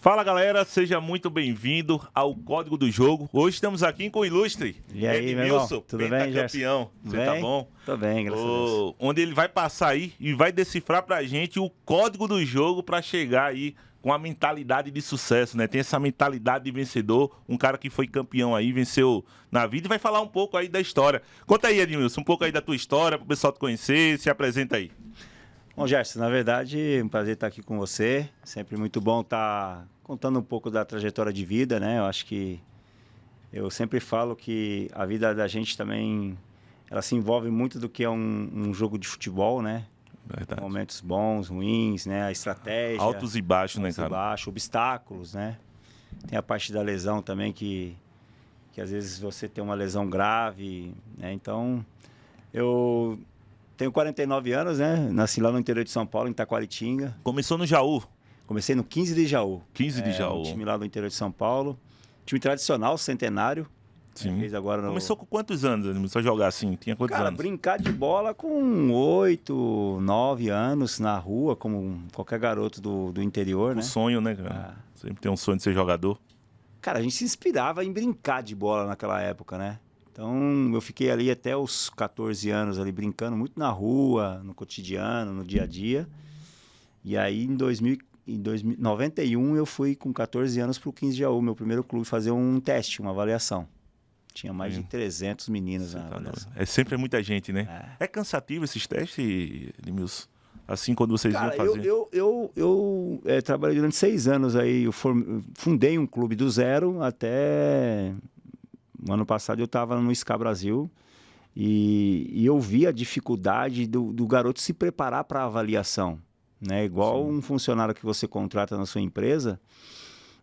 Fala galera, seja muito bem-vindo ao Código do Jogo. Hoje estamos aqui com o ilustre E aí, meu irmão? Tudo bem, campeão. Tudo Você tá bem? bom? Tô bem, graças a Deus. Onde ele vai passar aí e vai decifrar pra gente o código do jogo pra chegar aí com a mentalidade de sucesso, né? Tem essa mentalidade de vencedor, um cara que foi campeão aí, venceu na vida e vai falar um pouco aí da história. Conta aí, Edmilson, um pouco aí da tua história, pro pessoal te conhecer, se apresenta aí. Bom, Gerson, na verdade, um prazer estar aqui com você. Sempre muito bom estar contando um pouco da trajetória de vida, né? Eu acho que eu sempre falo que a vida da gente também, ela se envolve muito do que é um jogo de futebol, né? Verdade. Momentos bons, ruins, né? A estratégia. Altos e baixos, né, Altos e cara? baixos, obstáculos, né? Tem a parte da lesão também que às vezes você tem uma lesão grave, né? Então, eu tenho 49 anos, né? Nasci lá no interior de São Paulo, em Taquaritinga. Começou no Jaú. Comecei no 15 de Jaú. 15 de Jaú. Um time lá do interior de São Paulo. Time tradicional, centenário. Sim. Fez agora no... Começou com quantos anos, Edmilson, a jogar assim? Tinha quantos Cara, anos? brincar de bola com 8, 9 anos na rua, como qualquer garoto do interior, Um né? sonho, né, cara? Sempre tem um sonho de ser jogador. Cara, a gente se inspirava em brincar de bola naquela época, né? Então, eu fiquei ali até os 14 anos ali brincando muito na rua, no cotidiano, no dia a dia. E aí, em 91, eu fui com 14 anos para o 15 de Jaú, meu primeiro clube, fazer um teste, uma avaliação. Tinha mais de 300 meninos na avaliação. É sempre muita gente, né? É cansativo esses testes, Edmilson? Assim, quando vocês iam fazer? Eu trabalhei durante 6 anos aí, eu fundei um clube do zero até... O ano passado eu estava no SCA Brasil e eu vi a dificuldade do garoto se preparar para a avaliação. Né? Igual um funcionário que você contrata na sua empresa,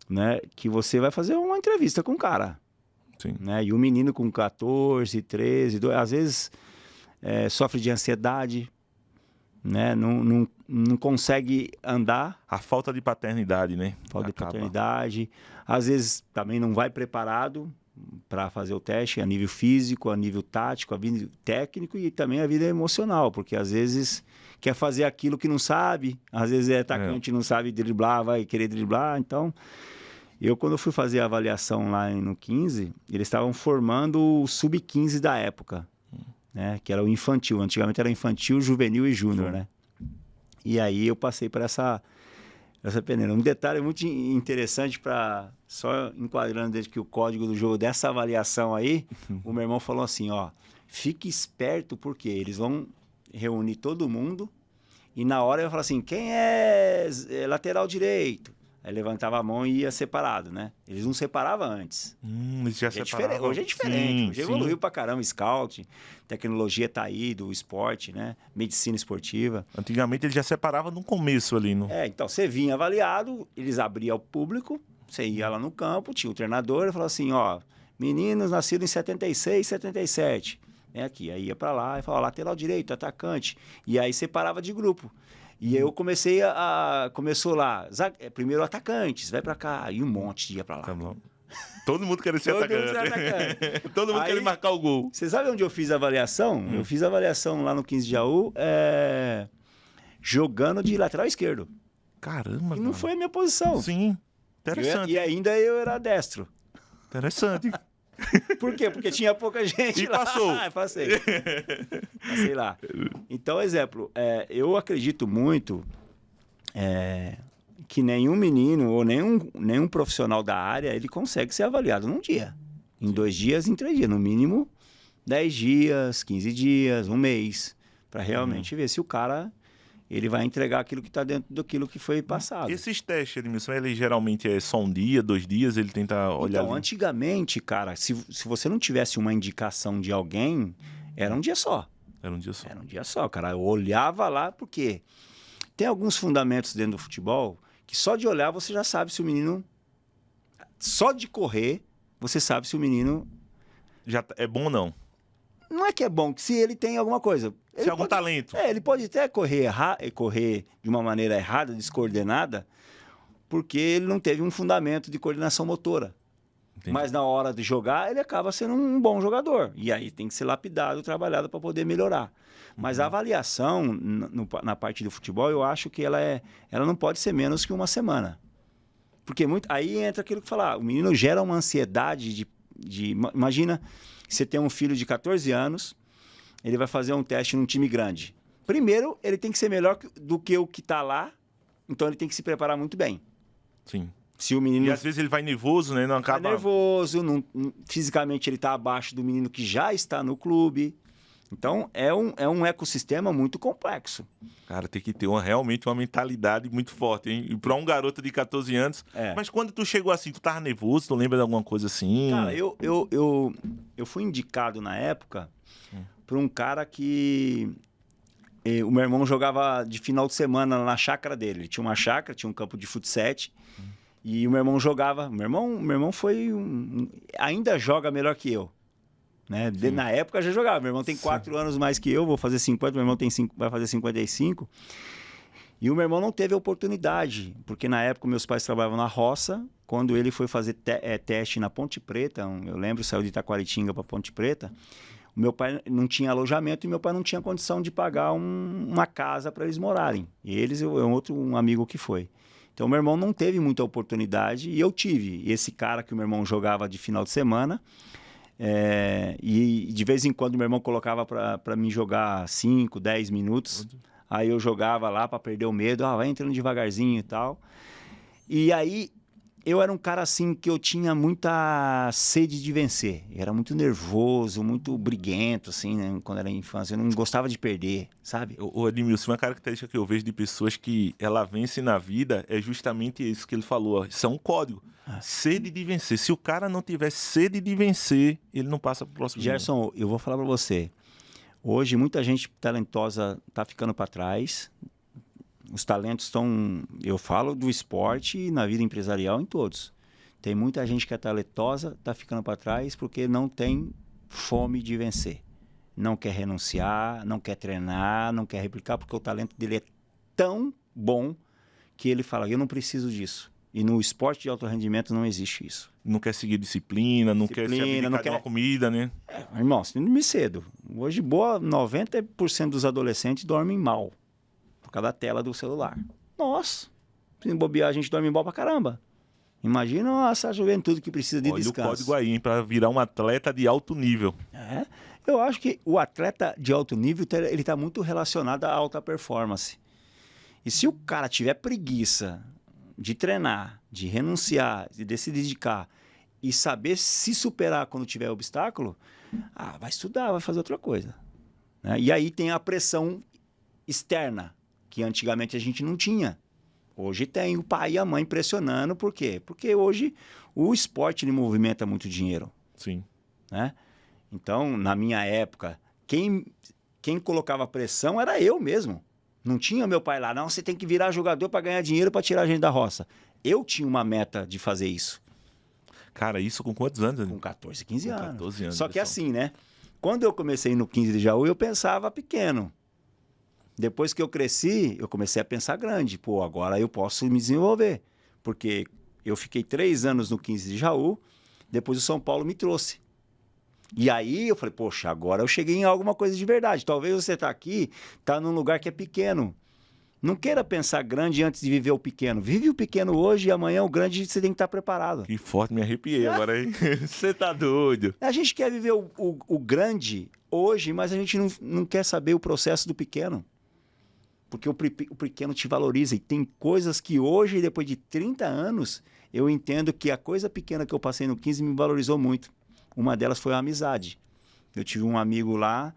né? Que você vai fazer uma entrevista com o cara. Sim. Né? E o menino com 14, 13, às vezes sofre de ansiedade, né? Não consegue andar. A falta de paternidade, né? Falta de paternidade. Às vezes também não vai preparado para fazer o teste a nível físico, a nível tático, a nível técnico e também a vida emocional, porque às vezes quer fazer aquilo que não sabe, às vezes é atacante, não sabe driblar, vai querer driblar. Então, eu quando fui fazer a avaliação lá no 15, eles estavam formando o sub-15 da época, né? Que era o infantil, antigamente era infantil, juvenil e júnior, né? E aí eu passei por essa peneira. Um detalhe muito interessante para só enquadrando desde que o código do jogo dessa avaliação aí, o meu irmão falou assim, ó, fique esperto porque eles vão reunir todo mundo e na hora eu falo assim, quem é lateral direito? Aí levantava a mão e ia separado, né? Eles não separavam antes. Eles já separavam. Hoje é diferente. Sim, hoje evoluiu pra caramba, scout, tecnologia tá aí do esporte, né? Medicina esportiva. Antigamente eles já separavam no começo ali. Então você vinha avaliado, eles abriam ao público, você ia lá no campo, tinha o treinador e falava assim, ó, meninos nascidos em 76, 77. Aqui, aí ia pra lá e falava, lateral direito, atacante. E aí separava de grupo. E aí eu comecei começou lá, primeiro atacantes, vai pra cá, e um monte ia pra lá. Tá bom. Todo mundo queria ser atacante. Todo mundo queria marcar o gol. Você sabe onde eu fiz a avaliação? Eu fiz a avaliação lá no 15 de Jaú, jogando de lateral esquerdo. Caramba, E não foi a minha posição. Sim, interessante. E ainda eu era destro. Interessante. Por quê? Porque tinha pouca gente e lá. passou. Passei lá. Então, exemplo, eu acredito muito que nenhum menino ou nenhum profissional da área, ele consegue ser avaliado num dia. Em 2 dias, em 3 dias. No mínimo, 10 dias, 15 dias, 1 mês. Para realmente ver se o cara... ele vai entregar aquilo que está dentro daquilo que foi passado. Esses testes, Edmilson, ele geralmente é só 1 dia, 2 dias, ele tenta olhar... Então, antigamente, cara, se você não tivesse uma indicação de alguém, era um dia só. Era um dia só. Era um dia só, cara. Eu olhava lá, porque tem alguns fundamentos dentro do futebol que só de olhar você já sabe se o menino... Só de correr, você sabe se o menino... Já é bom ou não? Não é que é bom, que se ele tem alguma coisa... Se algum talento. Ele pode até correr de uma maneira errada, descoordenada, porque ele não teve um fundamento de coordenação motora. Entendi. Mas na hora de jogar, ele acaba sendo um bom jogador. E aí tem que ser lapidado, trabalhado para poder melhorar. Mas a avaliação na parte do futebol, eu acho que ela não pode ser menos que 1 semana. Porque aí entra aquilo que falar, o menino gera uma ansiedade imagina, você tem um filho de 14 anos, ele vai fazer um teste num time grande. Primeiro, ele tem que ser melhor do que o que está lá, então ele tem que se preparar muito bem. Sim. Se o menino... E às vezes ele vai nervoso, né? Não acaba... Vai nervoso, fisicamente ele está abaixo do menino que já está no clube. Então, é um ecossistema muito complexo. Cara, tem que ter realmente uma mentalidade muito forte, hein? E para um garoto de 14 anos... Mas quando tu chegou assim, tu tava nervoso? Tu lembra de alguma coisa assim? Cara, eu fui indicado na época para um cara que... O meu irmão jogava de final de semana na chácara dele. Ele tinha uma chácara, tinha um campo de futsal. E o meu irmão jogava. Meu irmão foi... ainda joga melhor que eu. Né? Na época já jogava. Meu irmão tem 4 anos mais que eu, vou fazer 50. Meu irmão vai fazer 55. E o meu irmão não teve oportunidade, porque na época meus pais trabalhavam na roça. Quando ele foi fazer teste na Ponte Preta, eu lembro, saiu de Itaquaritinga para Ponte Preta, o meu pai não tinha alojamento e meu pai não tinha condição de pagar uma casa para eles morarem. E eles, um amigo que foi. Então, meu irmão não teve muita oportunidade e eu tive. E esse cara que o meu irmão jogava de final de semana, e de vez em quando meu irmão colocava para mim jogar 5, 10 minutos. Aí eu jogava lá para perder o medo, vai entrando devagarzinho e tal. E aí eu era um cara assim que eu tinha muita sede de vencer. Eu era muito nervoso, muito briguento, assim, né? Quando era infância. Eu não gostava de perder, sabe? Ô, Edmilson, uma característica que eu vejo de pessoas que ela vence na vida é justamente isso que ele falou. Isso é um código. Sede de vencer. Se o cara não tiver sede de vencer, ele não passa pro próximo nível. Gerson, eu vou falar para você. Hoje, muita gente talentosa está ficando para trás. Os talentos estão... Eu falo do esporte e na vida empresarial em todos. Tem muita gente que é talentosa, está ficando para trás porque não tem fome de vencer. Não quer renunciar, não quer treinar, não quer replicar, porque o talento dele é tão bom que ele fala, eu não preciso disso. E no esporte de alto rendimento não existe isso. Não quer seguir disciplina, não quer se abdicar de uma comida, né? Irmão, você tem que dormir cedo. Hoje, 90% dos adolescentes dormem mal por causa da tela do celular. Nossa, se bobear, a gente dorme mal pra caramba. Imagina essa juventude que precisa de descanso. Olha o código aí, hein, pra virar um atleta de alto nível. Eu acho que o atleta de alto nível, ele tá muito relacionado à alta performance. E se o cara tiver preguiça de treinar, de renunciar, de se dedicar e saber se superar quando tiver obstáculo, vai estudar, vai fazer outra coisa. Né? E aí tem a pressão externa, que antigamente a gente não tinha. Hoje tem o pai e a mãe pressionando, por quê? Porque hoje o esporte ele movimenta muito dinheiro. Sim. Né? Então, na minha época, quem colocava pressão era eu mesmo. Não tinha meu pai lá, não, você tem que virar jogador para ganhar dinheiro para tirar a gente da roça. Eu tinha uma meta de fazer isso. Cara, isso com quantos anos? Com 14, 15 anos. 14 anos. Só que assim, né? Quando eu comecei no 15 de Jaú, eu pensava pequeno. Depois que eu cresci, eu comecei a pensar grande. Pô, agora eu posso me desenvolver. Porque eu fiquei 3 anos no 15 de Jaú, depois o São Paulo me trouxe. E aí eu falei, poxa, agora eu cheguei em alguma coisa de verdade. Talvez você está aqui, está num lugar que é pequeno. Não queira pensar grande antes de viver o pequeno. Vive o pequeno hoje e amanhã o grande você tem que estar preparado. Que forte, me arrepiei agora, hein? Você tá doido. A gente quer viver o grande hoje, mas a gente não quer saber o processo do pequeno. Porque o pequeno te valoriza. E tem coisas que hoje, depois de 30 anos, eu entendo que a coisa pequena que eu passei no 15 me valorizou muito. Uma delas foi a amizade. Eu tive um amigo lá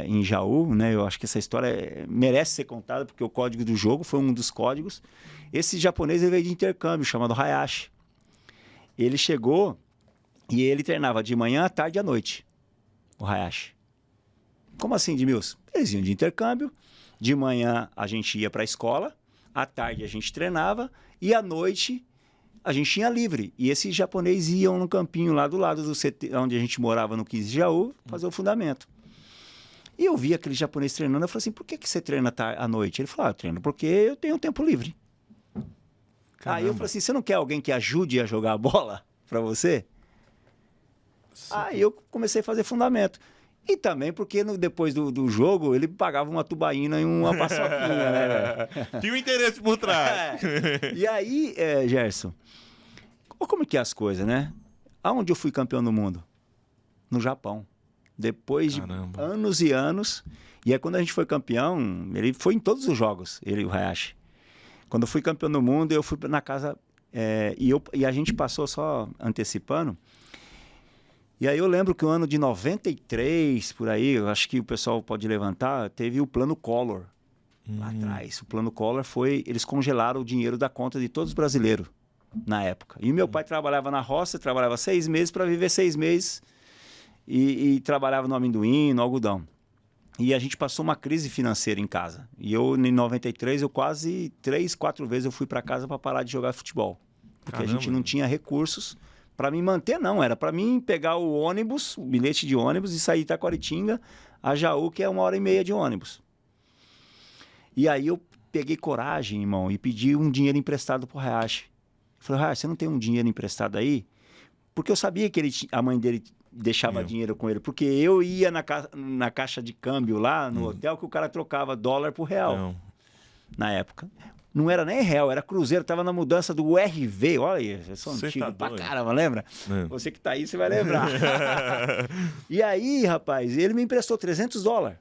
em Jaú, né? Eu acho que essa história merece ser contada, porque o código do jogo foi um dos códigos. Esse japonês ele veio de intercâmbio, chamado Hayashi. Ele chegou e ele treinava de manhã, à tarde e à noite, o Hayashi. Como assim, Edmilson? Eles iam de intercâmbio, de manhã a gente ia para a escola, à tarde a gente treinava e à noite a gente tinha livre. E esses japoneses iam no campinho lá do lado do CT, onde a gente morava no 15 de Jaú, fazer o fundamento. E eu vi aquele japonês treinando, eu falei assim, por que você treina à noite? Ele falou, eu treino porque eu tenho tempo livre. Caramba. Aí eu falei assim, você não quer alguém que ajude a jogar a bola para você? Sim. Aí eu comecei a fazer fundamento. E também porque depois do jogo ele pagava uma tubaína e uma paçoquinha, né, velho? Tinha um interesse por trás. E aí, Gerson, como que é as coisas, né? Aonde eu fui campeão do mundo? No Japão. Depois Caramba. de anos e anos. E aí quando a gente foi campeão, ele foi em todos os jogos, ele e o Hayashi. Quando eu fui campeão do mundo, eu fui na casa... e a gente passou, só antecipando... E aí eu lembro que o ano de 93, por aí, eu acho que o pessoal pode levantar, teve o Plano Collor lá atrás. O Plano Collor foi... Eles congelaram o dinheiro da conta de todos os brasileiros na época. E meu pai trabalhava na roça, trabalhava 6 meses para viver 6 meses e trabalhava no amendoim, no algodão. E a gente passou uma crise financeira em casa. E eu, em 93, eu quase 3, 4 vezes eu fui para casa para parar de jogar futebol. Porque Caramba. a gente não tinha recursos para me manter, não. Era para mim pegar o ônibus, o bilhete de ônibus e sair de Itaquaritinga a Jaú, que é 1h30 de ônibus. E aí eu peguei coragem, irmão, e pedi um dinheiro emprestado pro Hayashi. Falei, Hayashi, você não tem um dinheiro emprestado aí? Porque eu sabia que a mãe dele deixava dinheiro com ele. Porque eu ia na caixa de câmbio lá no hotel que o cara trocava dólar por real. Na época. Não era nem real, era cruzeiro, tava na mudança do RV. Olha aí, eu sou antigo pra caramba, lembra? Você que tá aí, você vai lembrar. E aí, rapaz, ele me emprestou $300.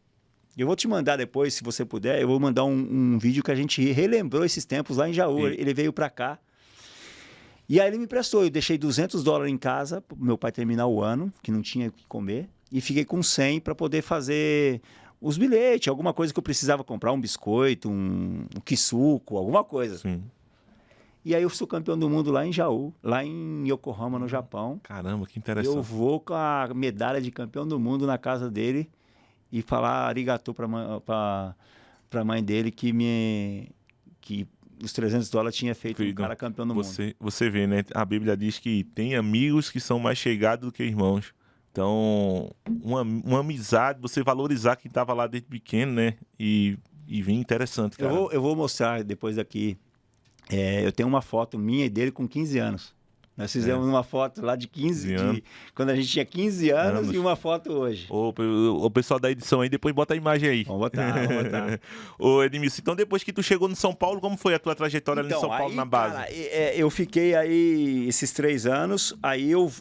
Eu vou te mandar depois, se você puder, eu vou mandar um vídeo que a gente relembrou esses tempos lá em Jaú. Ele veio pra cá. E aí ele me emprestou, eu deixei $200 em casa, pro meu pai terminar o ano, que não tinha o que comer, e fiquei com 100 para poder fazer os bilhetes, alguma coisa que eu precisava comprar, um biscoito, um quisuco, alguma coisa. Sim. E aí eu sou campeão do mundo lá em Jaú, lá em Yokohama, no Japão. Caramba, que interessante. Eu vou com a medalha de campeão do mundo na casa dele e falar arigatô para a mãe dele que os $300 tinha feito um cara campeão do mundo. Você vê, né? A Bíblia diz que tem amigos que são mais chegados do que irmãos. Então, uma amizade, você valorizar quem estava lá desde pequeno, né? E vir interessante, cara. Eu vou mostrar depois daqui. Eu tenho uma foto minha e dele com 15 anos. Nós fizemos uma foto lá de 15 anos. Quando a gente tinha 15 anos e uma foto hoje. O pessoal da edição aí, depois bota a imagem aí. Vamos botar. Ô, Edmilson, então depois que tu chegou no São Paulo, como foi a tua trajetória ali em São Paulo na base? Cara, eu fiquei aí esses 3 anos, aí eu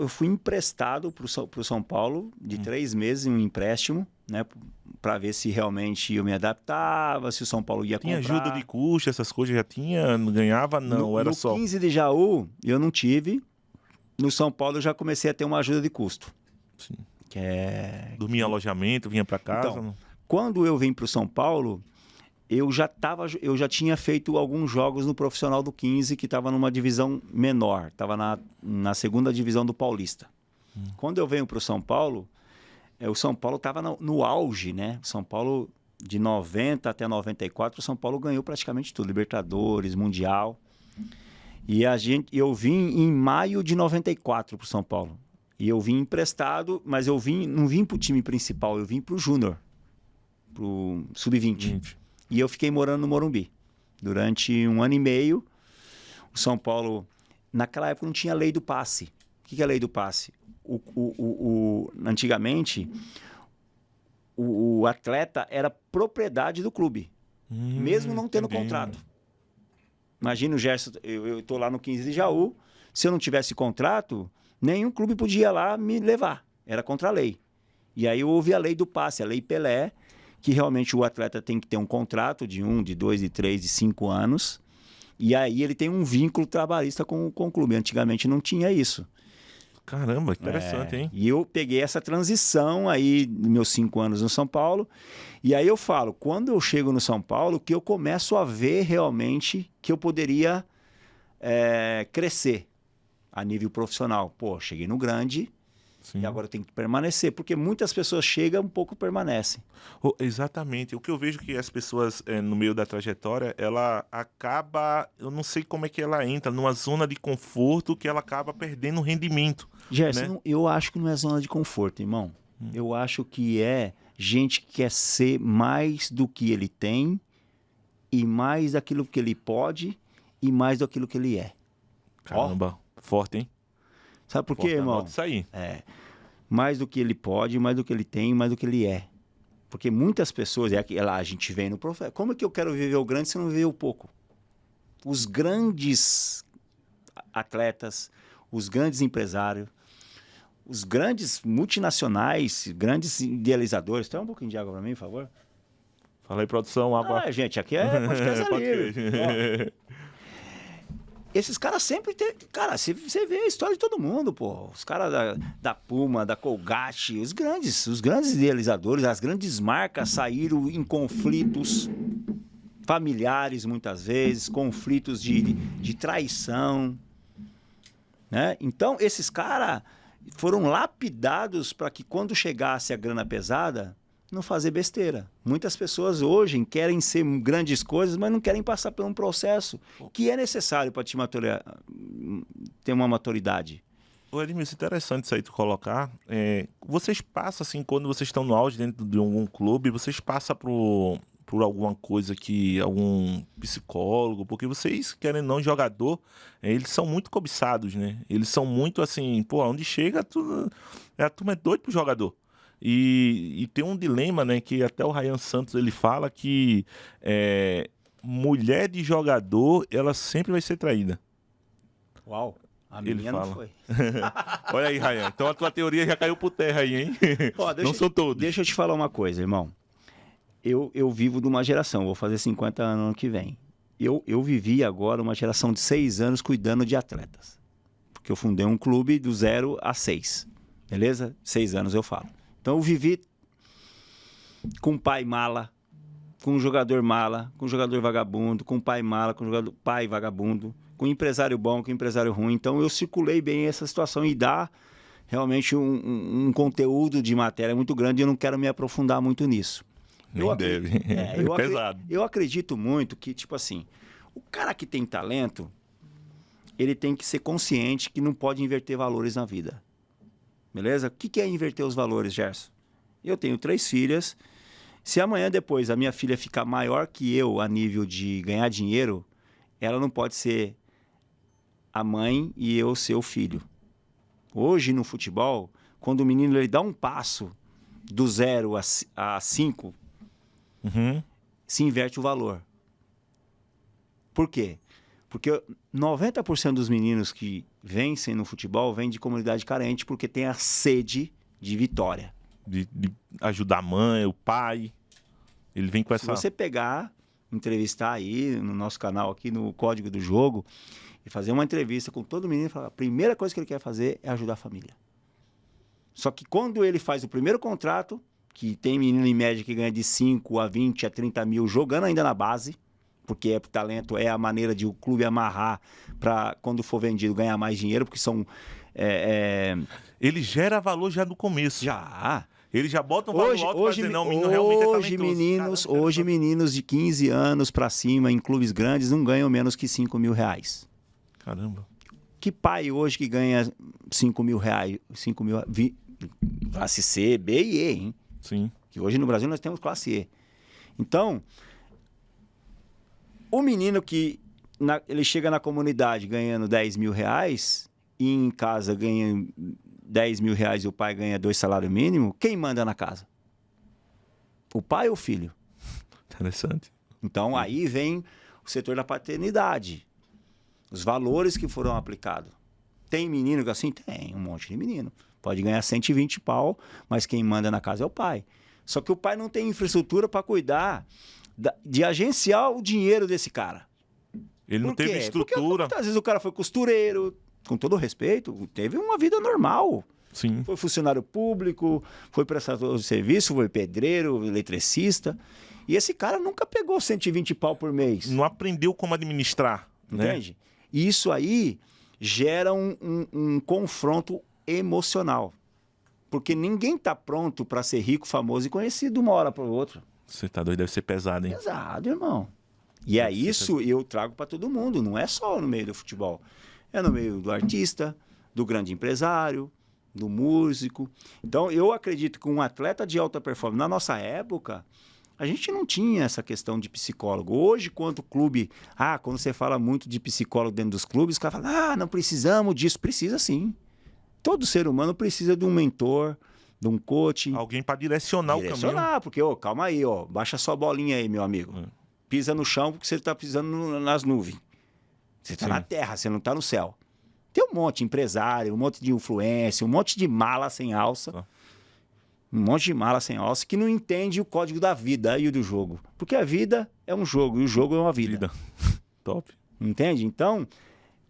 fui emprestado pro São Paulo de 3 meses em um empréstimo, né? Para ver se realmente eu me adaptava, se o São Paulo ia comprar. Tinha ajuda de custo, essas coisas já tinha? Não ganhava? Não, era só... No 15 de Jaú, eu não tive. No São Paulo, eu já comecei a ter uma ajuda de custo. Sim. Dormia em alojamento, vinha para casa? Então, quando eu vim para o São Paulo, eu já tinha feito alguns jogos no profissional do 15, que estava numa divisão menor. Estava na segunda divisão do Paulista. Quando eu venho para o São Paulo... O São Paulo estava no auge, né? O São Paulo, de 90 até 94, o São Paulo ganhou praticamente tudo. Libertadores, Mundial. E eu vim em maio de 94 para o São Paulo. E eu vim emprestado, mas não vim para o time principal, eu vim para o Júnior, para o Sub-20. E eu fiquei morando no Morumbi. Durante 1 ano e meio, o São Paulo... Naquela época não tinha lei do passe. O que é a lei do passe? Antigamente, o atleta era propriedade do clube, mesmo não tendo contrato. Imagina o Gerson, eu estou lá no 15 de Jaú, se eu não tivesse contrato, nenhum clube podia lá me levar, era contra a lei. E aí houve a lei do passe, a lei Pelé, que realmente o atleta tem que ter um contrato de 1, de 2, de 3, de 5 anos, e aí ele tem um vínculo trabalhista com o clube. Antigamente não tinha isso. Caramba, interessante, hein? E eu peguei essa transição aí, meus 5 anos no São Paulo, e aí eu falo, quando eu chego no São Paulo, que eu começo a ver realmente que eu poderia crescer a nível profissional. Pô, cheguei no grande, e agora eu tenho que permanecer, porque muitas pessoas chegam, um pouco permanecem. Exatamente. O que eu vejo que as pessoas, no meio da trajetória, ela acaba, eu não sei como é que ela entra, numa zona de conforto que ela acaba perdendo rendimento. Gerson, né? Eu acho que não é zona de conforto, irmão. Eu acho que é gente que quer ser mais do que ele tem, e mais daquilo que ele pode, e mais daquilo que ele é. Caramba, forte, hein? Sabe por quê, irmão? Isso aí. mais do que ele pode, mais do que ele tem, mais do que ele é. Porque muitas pessoas, lá a gente vem no profeta. Como é que eu quero viver o grande se eu não viver o pouco? Os grandes atletas, os grandes empresários, os grandes multinacionais, grandes idealizadores. Tem um pouquinho de água para mim, por favor? Fala aí, produção, água. Gente, aqui é podcast livre. Esses caras sempre tem. Cara, você vê a história de todo mundo, pô. Os caras da Puma, da Colgate, os grandes idealizadores, as grandes marcas saíram em conflitos familiares, muitas vezes, conflitos de traição. Né? Então, esses caras foram lapidados para que quando chegasse a grana pesada, não fazer besteira. Muitas pessoas hoje querem ser grandes coisas, mas não querem passar por um processo que é necessário para te ter uma maturidade. Ô, Edmilson, interessante isso aí tu colocar. Vocês passam, assim, quando vocês estão no auge dentro de algum clube, vocês passam por alguma coisa que algum psicólogo, porque vocês, querem ou não, jogador, eles são muito cobiçados, né? Eles são muito assim, pô, onde chega, a turma é doido pro jogador. E tem um dilema, né, que até o Ryan Santos ele fala que mulher de jogador, ela sempre vai ser traída. Uau, a minha não foi. Olha aí, Ryan, então a tua teoria já caiu por terra aí, hein? Não são todos. Deixa eu te falar uma coisa, irmão. Eu vivo de uma geração, vou fazer 50 anos no ano que vem. Eu vivi agora uma geração de 6 anos cuidando de atletas. Porque eu fundei um clube do 0 a 6. Beleza? 6 anos eu falo. Então eu vivi com pai mala, com jogador mala, com jogador vagabundo, com pai mala, com jogador pai vagabundo, com empresário bom, com empresário ruim. Então eu circulei bem essa situação e dá realmente um conteúdo de matéria muito grande e eu não quero me aprofundar muito nisso. Nem deve. É pesado. Eu acredito muito que, tipo assim, o cara que tem talento, ele tem que ser consciente que não pode inverter valores na vida. Beleza? O que é inverter os valores, Gerson? Eu tenho 3 filhas. Se amanhã depois a minha filha ficar maior que eu a nível de ganhar dinheiro, ela não pode ser a mãe e eu ser o filho. Hoje no futebol, quando o menino ele dá um passo do 0 a 5, se inverte o valor. Por quê? Porque 90% dos meninos que vencem no futebol vêm de comunidade carente porque tem a sede de vitória. De ajudar a mãe, o pai. Ele vem com essa... Se você pegar, entrevistar aí no nosso canal aqui no Código do Jogo e fazer uma entrevista com todo menino, a primeira coisa que ele quer fazer é ajudar a família. Só que quando ele faz o primeiro contrato, que tem menino em média que ganha de 5 a 20 a 30 mil jogando ainda na base, porque talento é a maneira de o clube amarrar para, quando for vendido, ganhar mais dinheiro, porque são... Ele gera valor já no começo. Já. Ele já bota um valor alto para dizer, não, o menino realmente é talentoso. Hoje, meninos de 15 anos para cima, em clubes grandes, não ganham menos que 5 mil reais. Caramba. Que pai hoje que ganha 5 mil reais, 5 mil... Classe C, B e E, hein? Sim. Que hoje no Brasil nós temos classe E. Então... O menino que ele chega na comunidade ganhando 10 mil reais e em casa ganha 10 mil reais e o pai ganha 2 salários mínimos, quem manda na casa? O pai ou o filho? Interessante. Então aí vem o setor da paternidade. Os valores que foram aplicados. Tem menino que assim? Tem, um monte de menino. Pode ganhar 120 pau, mas quem manda na casa é o pai. Só que o pai não tem infraestrutura para cuidar de agenciar o dinheiro desse cara. Ele não teve estrutura. Porque muitas vezes o cara foi costureiro, com todo respeito, teve uma vida normal. Sim. Foi funcionário público, foi prestador de serviço, foi pedreiro, eletricista. E esse cara nunca pegou 120 pau por mês. Não aprendeu como administrar. Entende? Né? E isso aí gera um confronto emocional. Porque ninguém está pronto para ser rico, famoso e conhecido de uma hora para outra. Você tá doido, deve ser pesado, hein? Pesado, irmão. E é isso eu trago para todo mundo, não é só no meio do futebol. É no meio do artista, do grande empresário, do músico. Então, eu acredito que um atleta de alta performance, na nossa época, a gente não tinha essa questão de psicólogo. Hoje, quando o clube... quando você fala muito de psicólogo dentro dos clubes, os caras falam, não precisamos disso. Precisa sim. Todo ser humano precisa de um mentor, de um coach. Alguém para direcionar o caminho. Porque, calma aí, baixa sua bolinha aí, meu amigo. Pisa no chão porque você está pisando nas nuvens. Você está na terra, você não está no céu. Tem um monte de empresário, um monte de influência, um monte de mala sem alça. Um monte de mala sem alça que não entende o código da vida e o do jogo. Porque a vida é um jogo e o jogo é uma vida. Top. Entende? Então,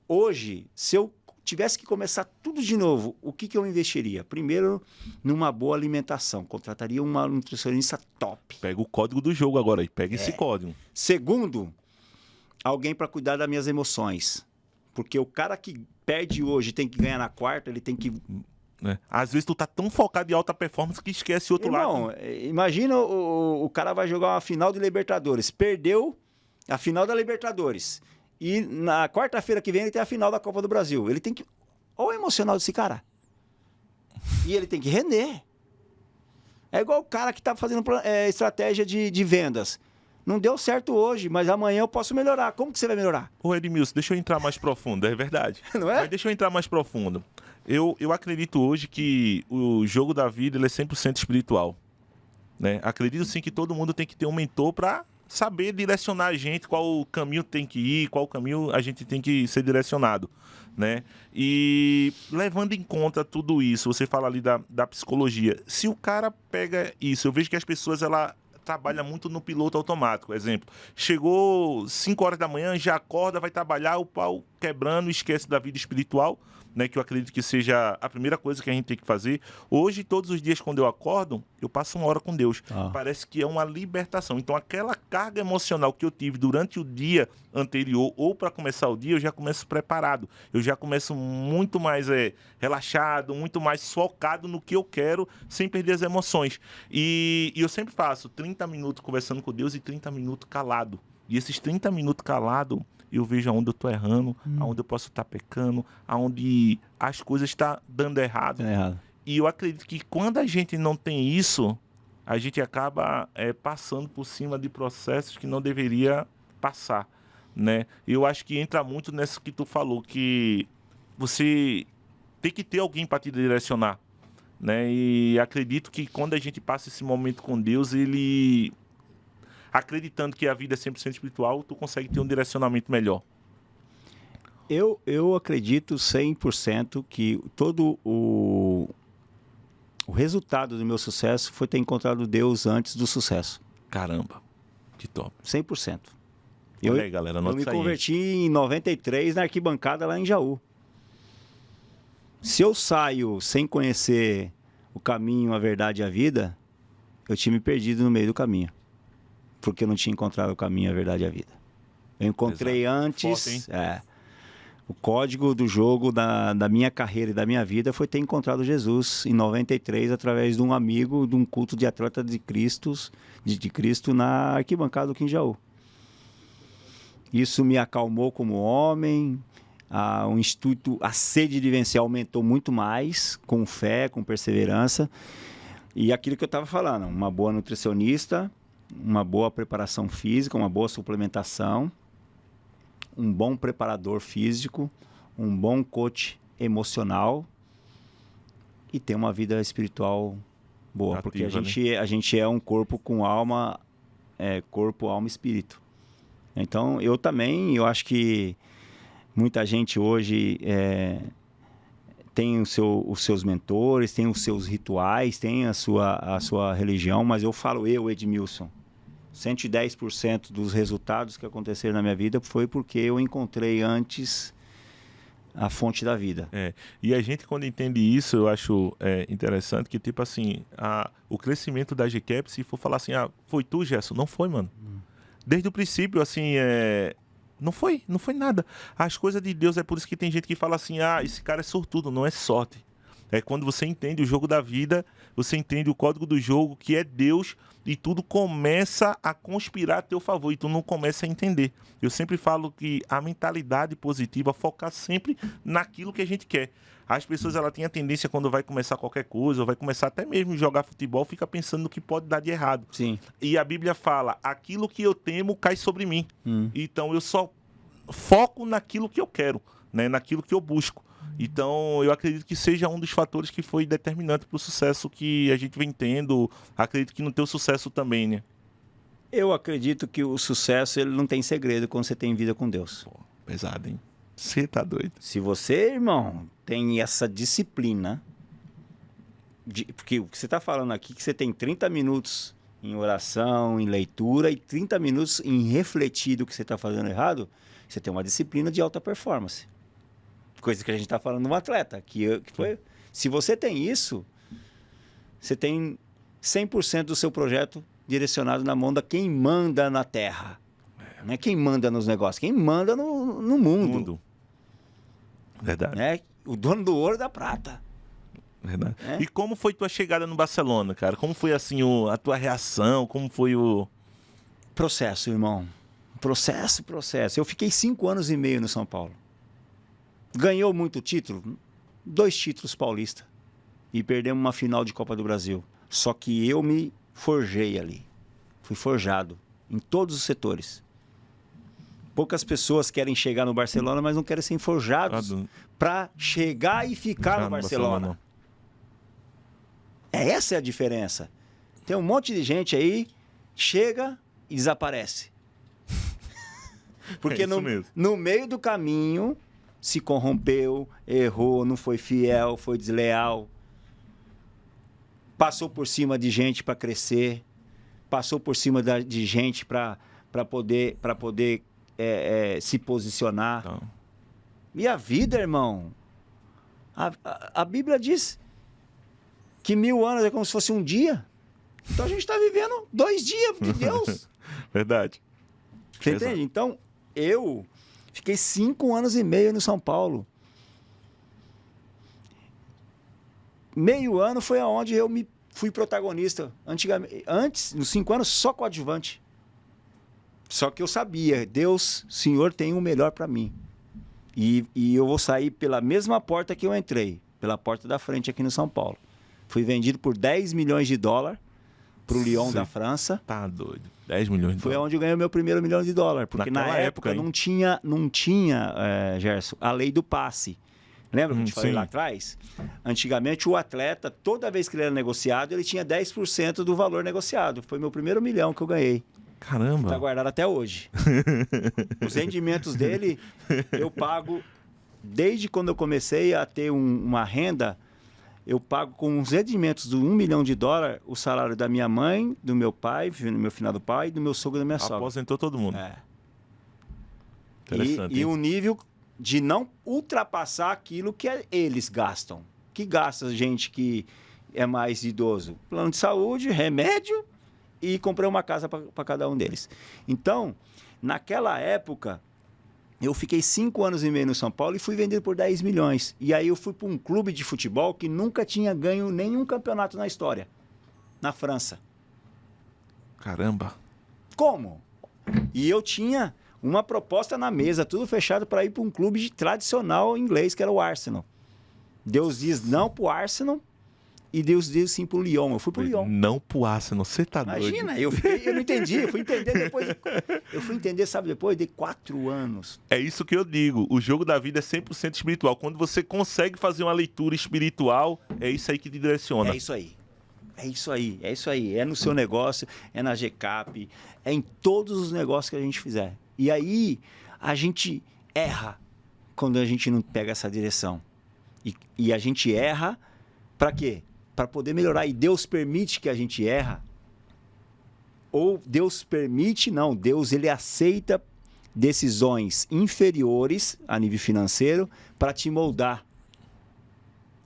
hoje, se eu tivesse que começar tudo de novo, o que eu investiria? Primeiro, numa boa alimentação. Contrataria uma nutricionista top. Pega o código do jogo agora aí. Pega esse código. Segundo, alguém para cuidar das minhas emoções. Porque o cara que perde hoje tem que ganhar na quarta, ele tem que... Às vezes tu tá tão focado em alta performance que esquece o outro lado. Imagina o cara vai jogar uma final de Libertadores. Perdeu a final da Libertadores. E na quarta-feira que vem ele tem a final da Copa do Brasil. Ele tem que... Olha o emocional desse cara. E ele tem que render. É igual o cara que tá fazendo estratégia de vendas. Não deu certo hoje, mas amanhã eu posso melhorar. Como que você vai melhorar? Ô Edmilson, deixa eu entrar mais profundo, é verdade. Não é? Mas deixa eu entrar mais profundo. Eu acredito hoje que o jogo da vida ele é 100% espiritual. Né? Acredito sim que todo mundo tem que ter um mentor para saber direcionar a gente, qual caminho tem que ir, qual caminho a gente tem que ser direcionado. Né? E levando em conta tudo isso, você fala ali da psicologia. Se o cara pega isso, eu vejo que as pessoas trabalham muito no piloto automático. Exemplo, chegou 5 horas da manhã, já acorda, vai trabalhar, o pau quebrando, esquece da vida espiritual. Né, que eu acredito que seja a primeira coisa que a gente tem que fazer. Hoje, todos os dias, quando eu acordo, eu passo 1 hora com Deus. Parece que é uma libertação. Então, aquela carga emocional que eu tive durante o dia anterior ou para começar o dia, eu já começo preparado. Eu já começo muito mais relaxado, muito mais focado no que eu quero, sem perder as emoções. E eu sempre faço 30 minutos conversando com Deus e 30 minutos calado. E esses 30 minutos calado, eu vejo aonde eu estou errando, aonde eu posso estar pecando, aonde as coisas estão dando errado. E eu acredito que quando a gente não tem isso, a gente acaba passando por cima de processos que não deveria passar. Né? Eu acho que entra muito nessa que tu falou, que você tem que ter alguém para te direcionar. Né? E acredito que quando a gente passa esse momento com Deus, ele... acreditando que a vida é 100% espiritual, tu consegue ter um direcionamento melhor. Eu acredito 100% que todo o resultado do meu sucesso foi ter encontrado Deus antes do sucesso. Caramba, que top. 100%. Olha aí, galera, eu me converti em 93 na arquibancada lá em Jaú. Se eu saio sem conhecer o caminho, a verdade e a vida, eu tinha me perdido no meio do caminho. Porque eu não tinha encontrado o caminho, a verdade e a vida. Eu encontrei antes... o código do jogo da minha carreira e da minha vida foi ter encontrado Jesus em 93 através de um amigo, de um culto de atleta de Cristo na arquibancada do Quinjaú. Isso me acalmou como homem, a sede de vencer aumentou muito mais, com fé, com perseverança. E aquilo que eu estava falando, uma boa nutricionista, uma boa preparação física, uma boa suplementação, um bom preparador físico, um bom coach emocional e ter uma vida espiritual boa. Ativa, porque a gente é um corpo com alma, corpo, alma e espírito. Então, eu acho que muita gente hoje tem os seus mentores, tem os seus rituais, tem a sua religião, mas eu falo Edmilson, 110% dos resultados que aconteceram na minha vida foi porque eu encontrei antes a fonte da vida. E a gente, quando entende isso, eu acho interessante que, tipo assim, o crescimento da GCAP, se for falar assim, foi tu, Gerson? Não foi, mano. Desde o princípio, assim, não foi nada. As coisas de Deus, é por isso que tem gente que fala assim, esse cara é sortudo, não é sorte. É quando você entende o jogo da vida, você entende o código do jogo, que é Deus, e tudo começa a conspirar a teu favor, e tu não começa a entender. Eu sempre falo que a mentalidade positiva, focar sempre naquilo que a gente quer. As pessoas, ela têm a tendência, quando vai começar qualquer coisa, ou vai começar até mesmo jogar futebol, fica pensando no que pode dar de errado. Sim. E a Bíblia fala, aquilo que eu temo cai sobre mim. Então eu só foco naquilo que eu quero. né, naquilo que eu busco. Então, eu acredito que seja um dos fatores que foi determinante para o sucesso que a gente vem tendo. Acredito que no teu sucesso também, né? Eu acredito que o sucesso ele não tem segredo quando você tem vida com Deus. Pô, pesado, hein? Você tá doido. Se você, irmão, tem essa disciplina, porque o que você está falando aqui, que você tem 30 minutos em oração, em leitura, e 30 minutos em refletir do que você está fazendo errado, você tem uma disciplina de alta performance. Coisa que a gente está falando de um atleta. Que foi, se você tem isso, você tem 100% do seu projeto direcionado na mão da quem manda na terra. Não é quem manda nos negócios, quem manda no mundo. Verdade. Né? O dono do ouro e da prata. Verdade. E como foi tua chegada no Barcelona, cara? Como foi assim a tua reação? Como foi o... Processo, irmão. Processo. Eu fiquei 5 anos e meio no São Paulo. Ganhou muito título? 2 títulos paulistas. E perdemos uma final de Copa do Brasil. Só que eu me forjei ali. Fui forjado em todos os setores. Poucas pessoas querem chegar no Barcelona, mas não querem ser forjados para chegar e ficar no Barcelona. Essa é a diferença. Tem um monte de gente aí, chega e desaparece. Porque no meio do caminho se corrompeu, errou, não foi fiel, foi desleal. Passou por cima de gente para crescer, passou por cima de gente para poder se posicionar. Então. E a vida, irmão, a Bíblia diz que 1000 anos é como se fosse um dia. Então a gente está vivendo 2 dias de Deus. Verdade. Você entende? Então, eu fiquei 5 anos e meio no São Paulo. Meio ano foi aonde eu fui protagonista. Antes, nos 5 anos, só coadjuvante. Só que eu sabia, Deus, Senhor, tem o melhor para mim. E eu vou sair pela mesma porta que eu entrei, pela porta da frente aqui no São Paulo. Fui vendido por 10 milhões de dólares para o Lyon da França. Tá doido. 10 milhões de dólares. Foi onde eu ganhei o meu primeiro $1 milhão. Porque na época não tinha Gerson, a lei do passe. Lembra que eu te falei lá atrás? Antigamente, o atleta, toda vez que ele era negociado, ele tinha 10% do valor negociado. Foi meu primeiro $1 milhão que eu ganhei. Caramba! Está guardado até hoje. Os rendimentos dele, eu pago, desde quando eu comecei a ter uma renda, eu pago com os rendimentos do $1 milhão o salário da minha mãe, do meu pai, do meu finado pai, do meu sogro e da minha sogra. Aposentou todo mundo. Interessante. E um nível de não ultrapassar aquilo que eles gastam. Que gasta gente que é mais idoso? Plano de saúde, remédio e comprei uma casa para cada um deles. Então, naquela época, eu fiquei 5 anos e meio no São Paulo e fui vendido por 10 milhões. E aí eu fui para um clube de futebol que nunca tinha ganho nenhum campeonato na história. Na França. Caramba! Como? E eu tinha uma proposta na mesa, tudo fechado para ir para um clube tradicional inglês, que era o Arsenal. Deus diz não para o Arsenal e Deus diz sim para o Lyon. Eu fui para o Lyon. Não para o Arsenal, você tá doido. Imagina, eu não entendi, eu fui entender depois. Eu fui entender, sabe, depois de 4 anos. É isso que eu digo, o jogo da vida é 100% espiritual. Quando você consegue fazer uma leitura espiritual, é isso aí que te direciona. É isso aí. É isso aí, é isso aí. É no seu negócio, é na GCAP, é em todos os negócios que a gente fizer. E aí, a gente erra quando a gente não pega essa direção. E a gente erra para quê? Para poder melhorar. E Deus permite que a gente erra. Ou Deus permite, não. Deus, ele aceita decisões inferiores a nível financeiro para te moldar.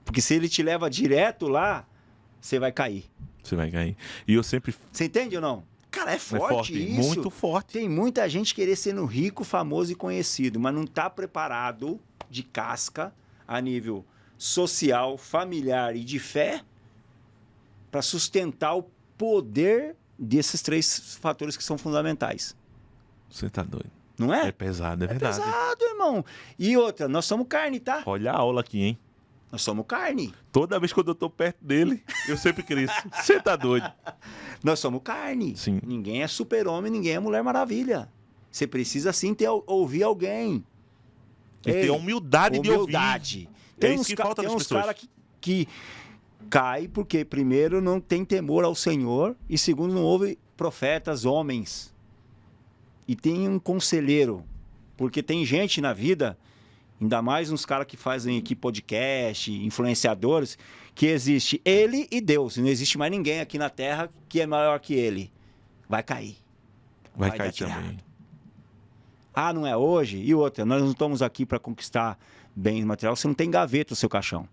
Porque se ele te leva direto lá, você vai cair. Você vai cair. E eu sempre... Você entende ou não? Cara, é forte isso. Muito forte. Tem muita gente querer ser rico, famoso e conhecido, mas não está preparado de casca a nível social, familiar e de fé para sustentar o poder desses 3 fatores que são fundamentais. Você tá doido. Não é? É pesado, é verdade. É pesado, irmão. E outra, nós somos carne, tá? Olha a aula aqui, hein? Nós somos carne. Toda vez que eu tô perto dele, eu sempre cresço. Você tá doido. Nós somos carne. Sim. Ninguém é super-homem, ninguém é Mulher Maravilha. Você precisa sim ouvir alguém. E ter a humildade de ouvir. Tem isso que falta tem nas uns pessoas. caras que cai porque, primeiro, não tem temor ao Senhor e, segundo, não ouve profetas, homens. E tem um conselheiro, porque tem gente na vida, ainda mais uns caras que fazem aqui podcast, influenciadores, que existe ele e Deus. Não existe mais ninguém aqui na Terra que é maior que ele. Vai cair. Vai dar cair tirada. também. Ah, não é hoje? E outra, nós não estamos aqui para conquistar bens materiais, você não tem gaveta no seu caixão.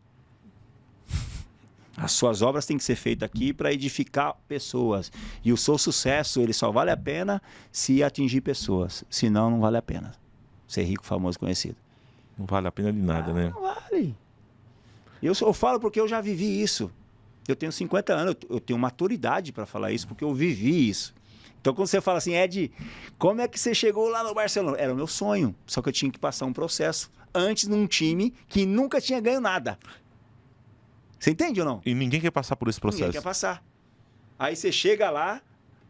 As suas obras têm que ser feitas aqui para edificar pessoas. E o seu sucesso, ele só vale a pena se atingir pessoas. Senão, não vale a pena ser rico, famoso, conhecido. Não vale a pena de nada, né? Não vale. Eu falo porque eu já vivi isso. Eu tenho 50 anos, eu tenho maturidade para falar isso, porque eu vivi isso. Então, quando você fala assim, Ed, como é que você chegou lá no Barcelona? Era o meu sonho, só que eu tinha que passar um processo antes num time que nunca tinha ganho nada. Você entende ou não? E ninguém quer passar por esse processo. Ninguém quer passar. Aí você chega lá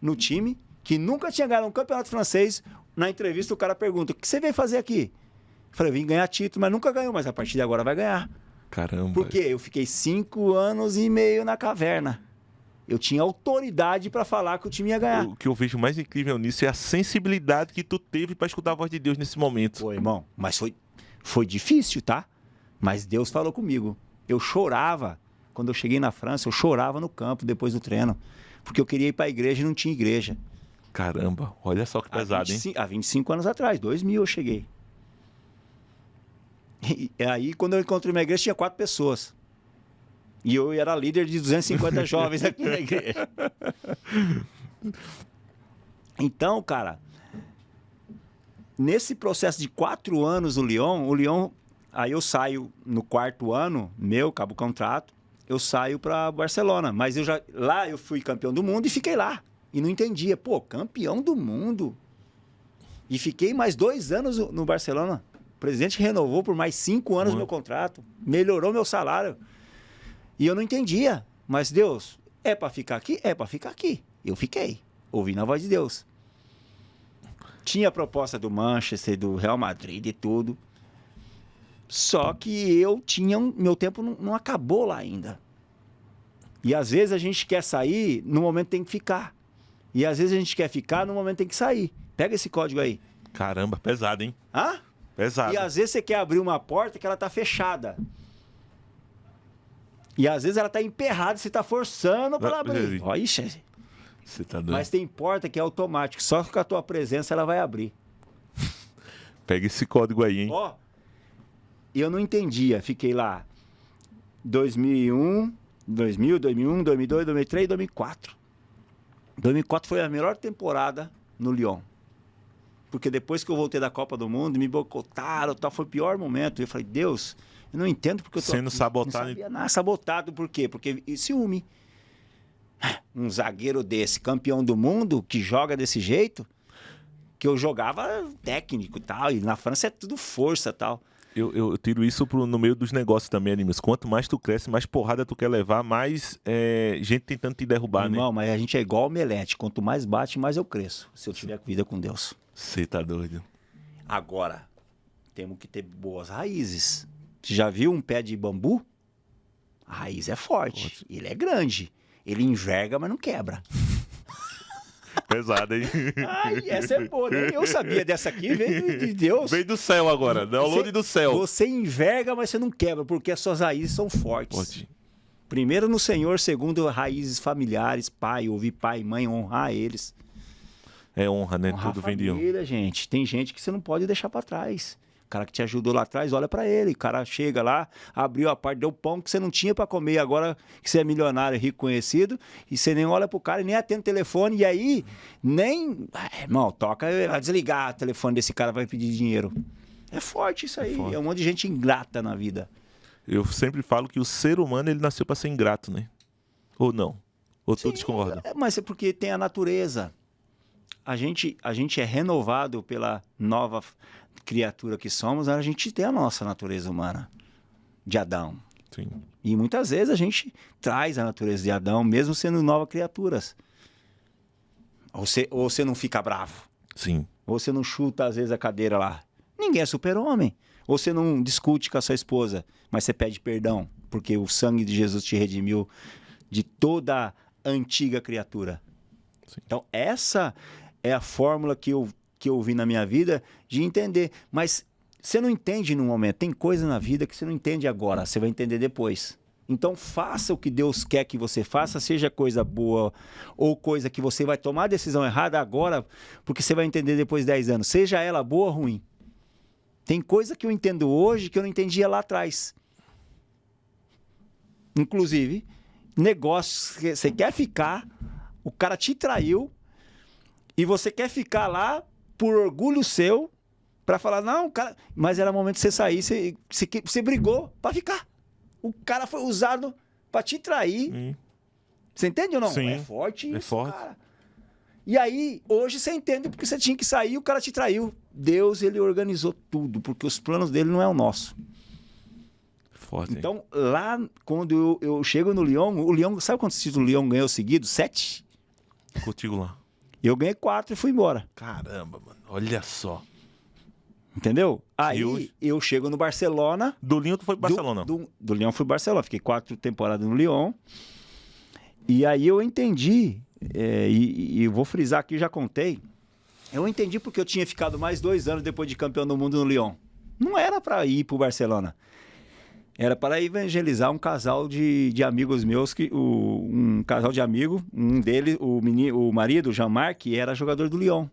no time que nunca tinha ganhado um campeonato francês, na entrevista o cara pergunta, o que você veio fazer aqui? Eu falei, eu vim ganhar título, mas nunca ganhou, mas a partir de agora vai ganhar. Caramba. Por quê? Eu fiquei 5 anos e meio na caverna. Eu tinha autoridade para falar que o time ia ganhar. O que eu vejo mais incrível nisso é a sensibilidade que tu teve para escutar a voz de Deus nesse momento. Foi, irmão, mas foi difícil, tá? Mas Deus falou comigo. Eu chorava. Quando eu cheguei na França, eu chorava no campo depois do treino. Porque eu queria ir para a igreja e não tinha igreja. Caramba, olha só que pesado, hein? Há 25 anos atrás, 2000 eu cheguei. E aí, quando eu encontrei minha igreja, tinha 4 pessoas. E eu era líder de 250 jovens aqui na igreja. Então, cara, nesse processo de 4 anos o Lyon, aí eu saio no 4º ano, acabo o contrato, eu saio para Barcelona. Mas lá eu fui campeão do mundo e fiquei lá. E não entendia, campeão do mundo. E fiquei mais 2 anos no Barcelona. O presidente renovou por mais 5 anos meu contrato, melhorou meu salário. E eu não entendia. Mas Deus, é para ficar aqui? É para ficar aqui. Eu fiquei, ouvindo a voz de Deus. Tinha a proposta do Manchester, do Real Madrid e tudo. Só que meu tempo não acabou lá ainda. E às vezes a gente quer sair, no momento tem que ficar. E às vezes a gente quer ficar, no momento tem que sair. Pega esse código aí. Caramba, pesado, hein? Hã? Pesado. E às vezes você quer abrir uma porta que ela tá fechada. E às vezes ela tá emperrada, você tá forçando para ela abrir. Ó, ixi. Você tá doido. Mas tem porta que é automática, só com a tua presença ela vai abrir. Pega esse código aí, hein? Ó, eu não entendia, fiquei lá 2001, 2002, 2003, 2004. 2004 foi a melhor temporada no Lyon. Porque depois que eu voltei da Copa do Mundo, me boicotaram, foi o pior momento. Eu falei, Deus, eu não entendo porque eu tô sendo aqui. sabotado. Não sabia nada. Sabotado por quê? Porque ciúme. Um zagueiro desse, campeão do mundo, que joga desse jeito, que eu jogava técnico e tal, e na França é tudo força e tal. Eu tiro isso no meio dos negócios também, Animes. Quanto mais tu cresce, mais porrada tu quer levar, mais gente tentando te derrubar, né? Irmão, mas a gente é igual omelete. Quanto mais bate, mais eu cresço. Se eu tiver vida com Deus. Você tá doido. Agora, temos que ter boas raízes. Você já viu um pé de bambu? A raiz é forte. Ele é grande. Ele enverga, mas não quebra. Pesado, hein? Ai, essa é boa, né? Eu sabia dessa aqui, veio de Deus. Veio do céu agora, download do céu. Você enverga, mas você não quebra, porque as suas raízes são fortes. Pode. Primeiro no Senhor, segundo raízes familiares, pai, ouvir pai e mãe, honrar eles. É honra, né? Honrar Tudo a vem de honra. família, gente. Tem gente que você não pode deixar pra trás. O cara que te ajudou lá atrás, olha pra ele. O cara chega lá, abriu a parte, deu pão que você não tinha pra comer. Agora que você é milionário, rico, conhecido, e você nem olha pro cara e nem atende o telefone. E aí, nem... irmão, vai desligar o telefone desse cara, vai pedir dinheiro. É forte isso aí. É um monte de gente ingrata na vida. Eu sempre falo que o ser humano, ele nasceu pra ser ingrato, né? Ou não? Ou todos concordam? Mas é porque tem a natureza. A gente é renovado pela nova criatura que somos, a gente tem a nossa natureza humana, de Adão. Sim. E muitas vezes a gente traz a natureza de Adão, mesmo sendo novas criaturas. Ou você não fica bravo. Sim. Ou você não chuta, às vezes, a cadeira lá. Ninguém é super-homem. Ou você não discute com a sua esposa, mas você pede perdão, porque o sangue de Jesus te redimiu de toda a antiga criatura. Sim. Então, essa é a fórmula que eu vi na minha vida de entender. Mas você não entende no momento. Tem coisa na vida que você não entende agora, você vai entender depois. Então, faça o que Deus quer que você faça, seja coisa boa ou coisa que você vai tomar a decisão errada agora, porque você vai entender depois de 10 anos, seja ela boa ou ruim. Tem coisa que eu entendo hoje que eu não entendia lá atrás. Inclusive, negócios que você quer ficar, o cara te traiu e você quer ficar lá por orgulho seu para falar, não, cara, mas era momento de você sair, você brigou para ficar. O cara foi usado para te trair. Você entende ou não? Sim, é forte isso, é forte. Cara. E aí, hoje você entende porque você tinha que sair e o cara te traiu. Deus, ele organizou tudo, porque os planos dele não é o nosso. Forte. Então, lá, quando eu chego no Lyon, o Lyon, sabe quantos títulos o Lyon ganhou seguidos? 7? Contigo lá. Eu ganhei 4 e fui embora. Caramba, mano. Olha só. Entendeu? Aí eu chego no Barcelona. Do Lyon tu foi pro Barcelona? Do Lyon fui pro Barcelona. Fiquei 4 temporadas no Lyon. E aí eu entendi, e eu vou frisar aqui, já contei. Eu entendi porque eu tinha ficado mais 2 anos depois de campeão do mundo no Lyon. Não era para ir pro Barcelona. Era para evangelizar um casal de amigos meus, um casal de amigos, um deles, o marido, o Jean-Marc, era jogador do Lyon.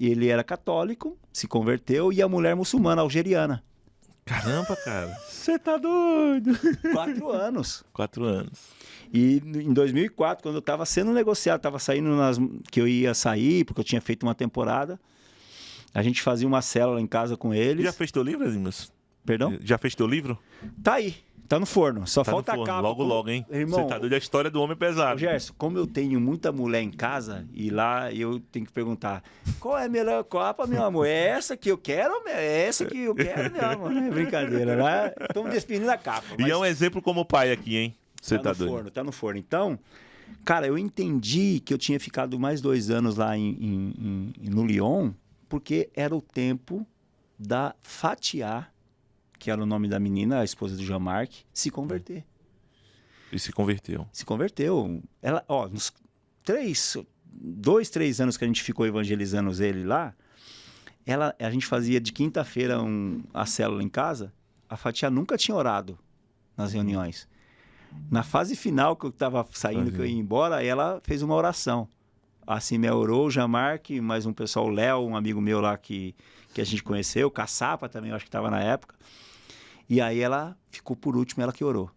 Ele era católico, se converteu, e a mulher muçulmana, algeriana. Caramba, cara. Você tá doido. 4 anos. 4 anos. E em 2004, quando eu estava sendo negociado, estava saindo que eu ia sair, porque eu tinha feito uma temporada, a gente fazia uma célula em casa com eles. Já fez teu livro, Edilson? Perdão? Já fez teu livro? Tá aí. Tá no forno. Só tá falta a capa. Logo, hein? Irmão, você tá doido, a história do homem pesado. Gerson, como eu tenho muita mulher em casa, e lá eu tenho que perguntar, qual é a melhor capa, meu amor? É essa que eu quero? É essa que eu quero, meu amor? É brincadeira, né? Estamos definindo a capa. E é um exemplo como pai aqui, hein? Você tá doido. Forno, tá no forno. Então, cara, eu entendi que eu tinha ficado mais 2 anos lá no Lyon, porque era o tempo da Fatia, que era o nome da menina, a esposa do Jean-Marc, se converter. E se converteu. Se converteu. Ela, nos 2, 3 anos que a gente ficou evangelizando ele lá, a gente fazia de quinta-feira a célula em casa, a Fatia nunca tinha orado nas reuniões. Na fase final, que eu estava saindo, que eu ia embora, ela fez uma oração. A Cimé orou, o Jean-Marc, mais um pessoal, o Léo, um amigo meu lá que a gente conheceu, o Caçapa também, eu acho que estava na época. E aí ela ficou por último, ela que orou.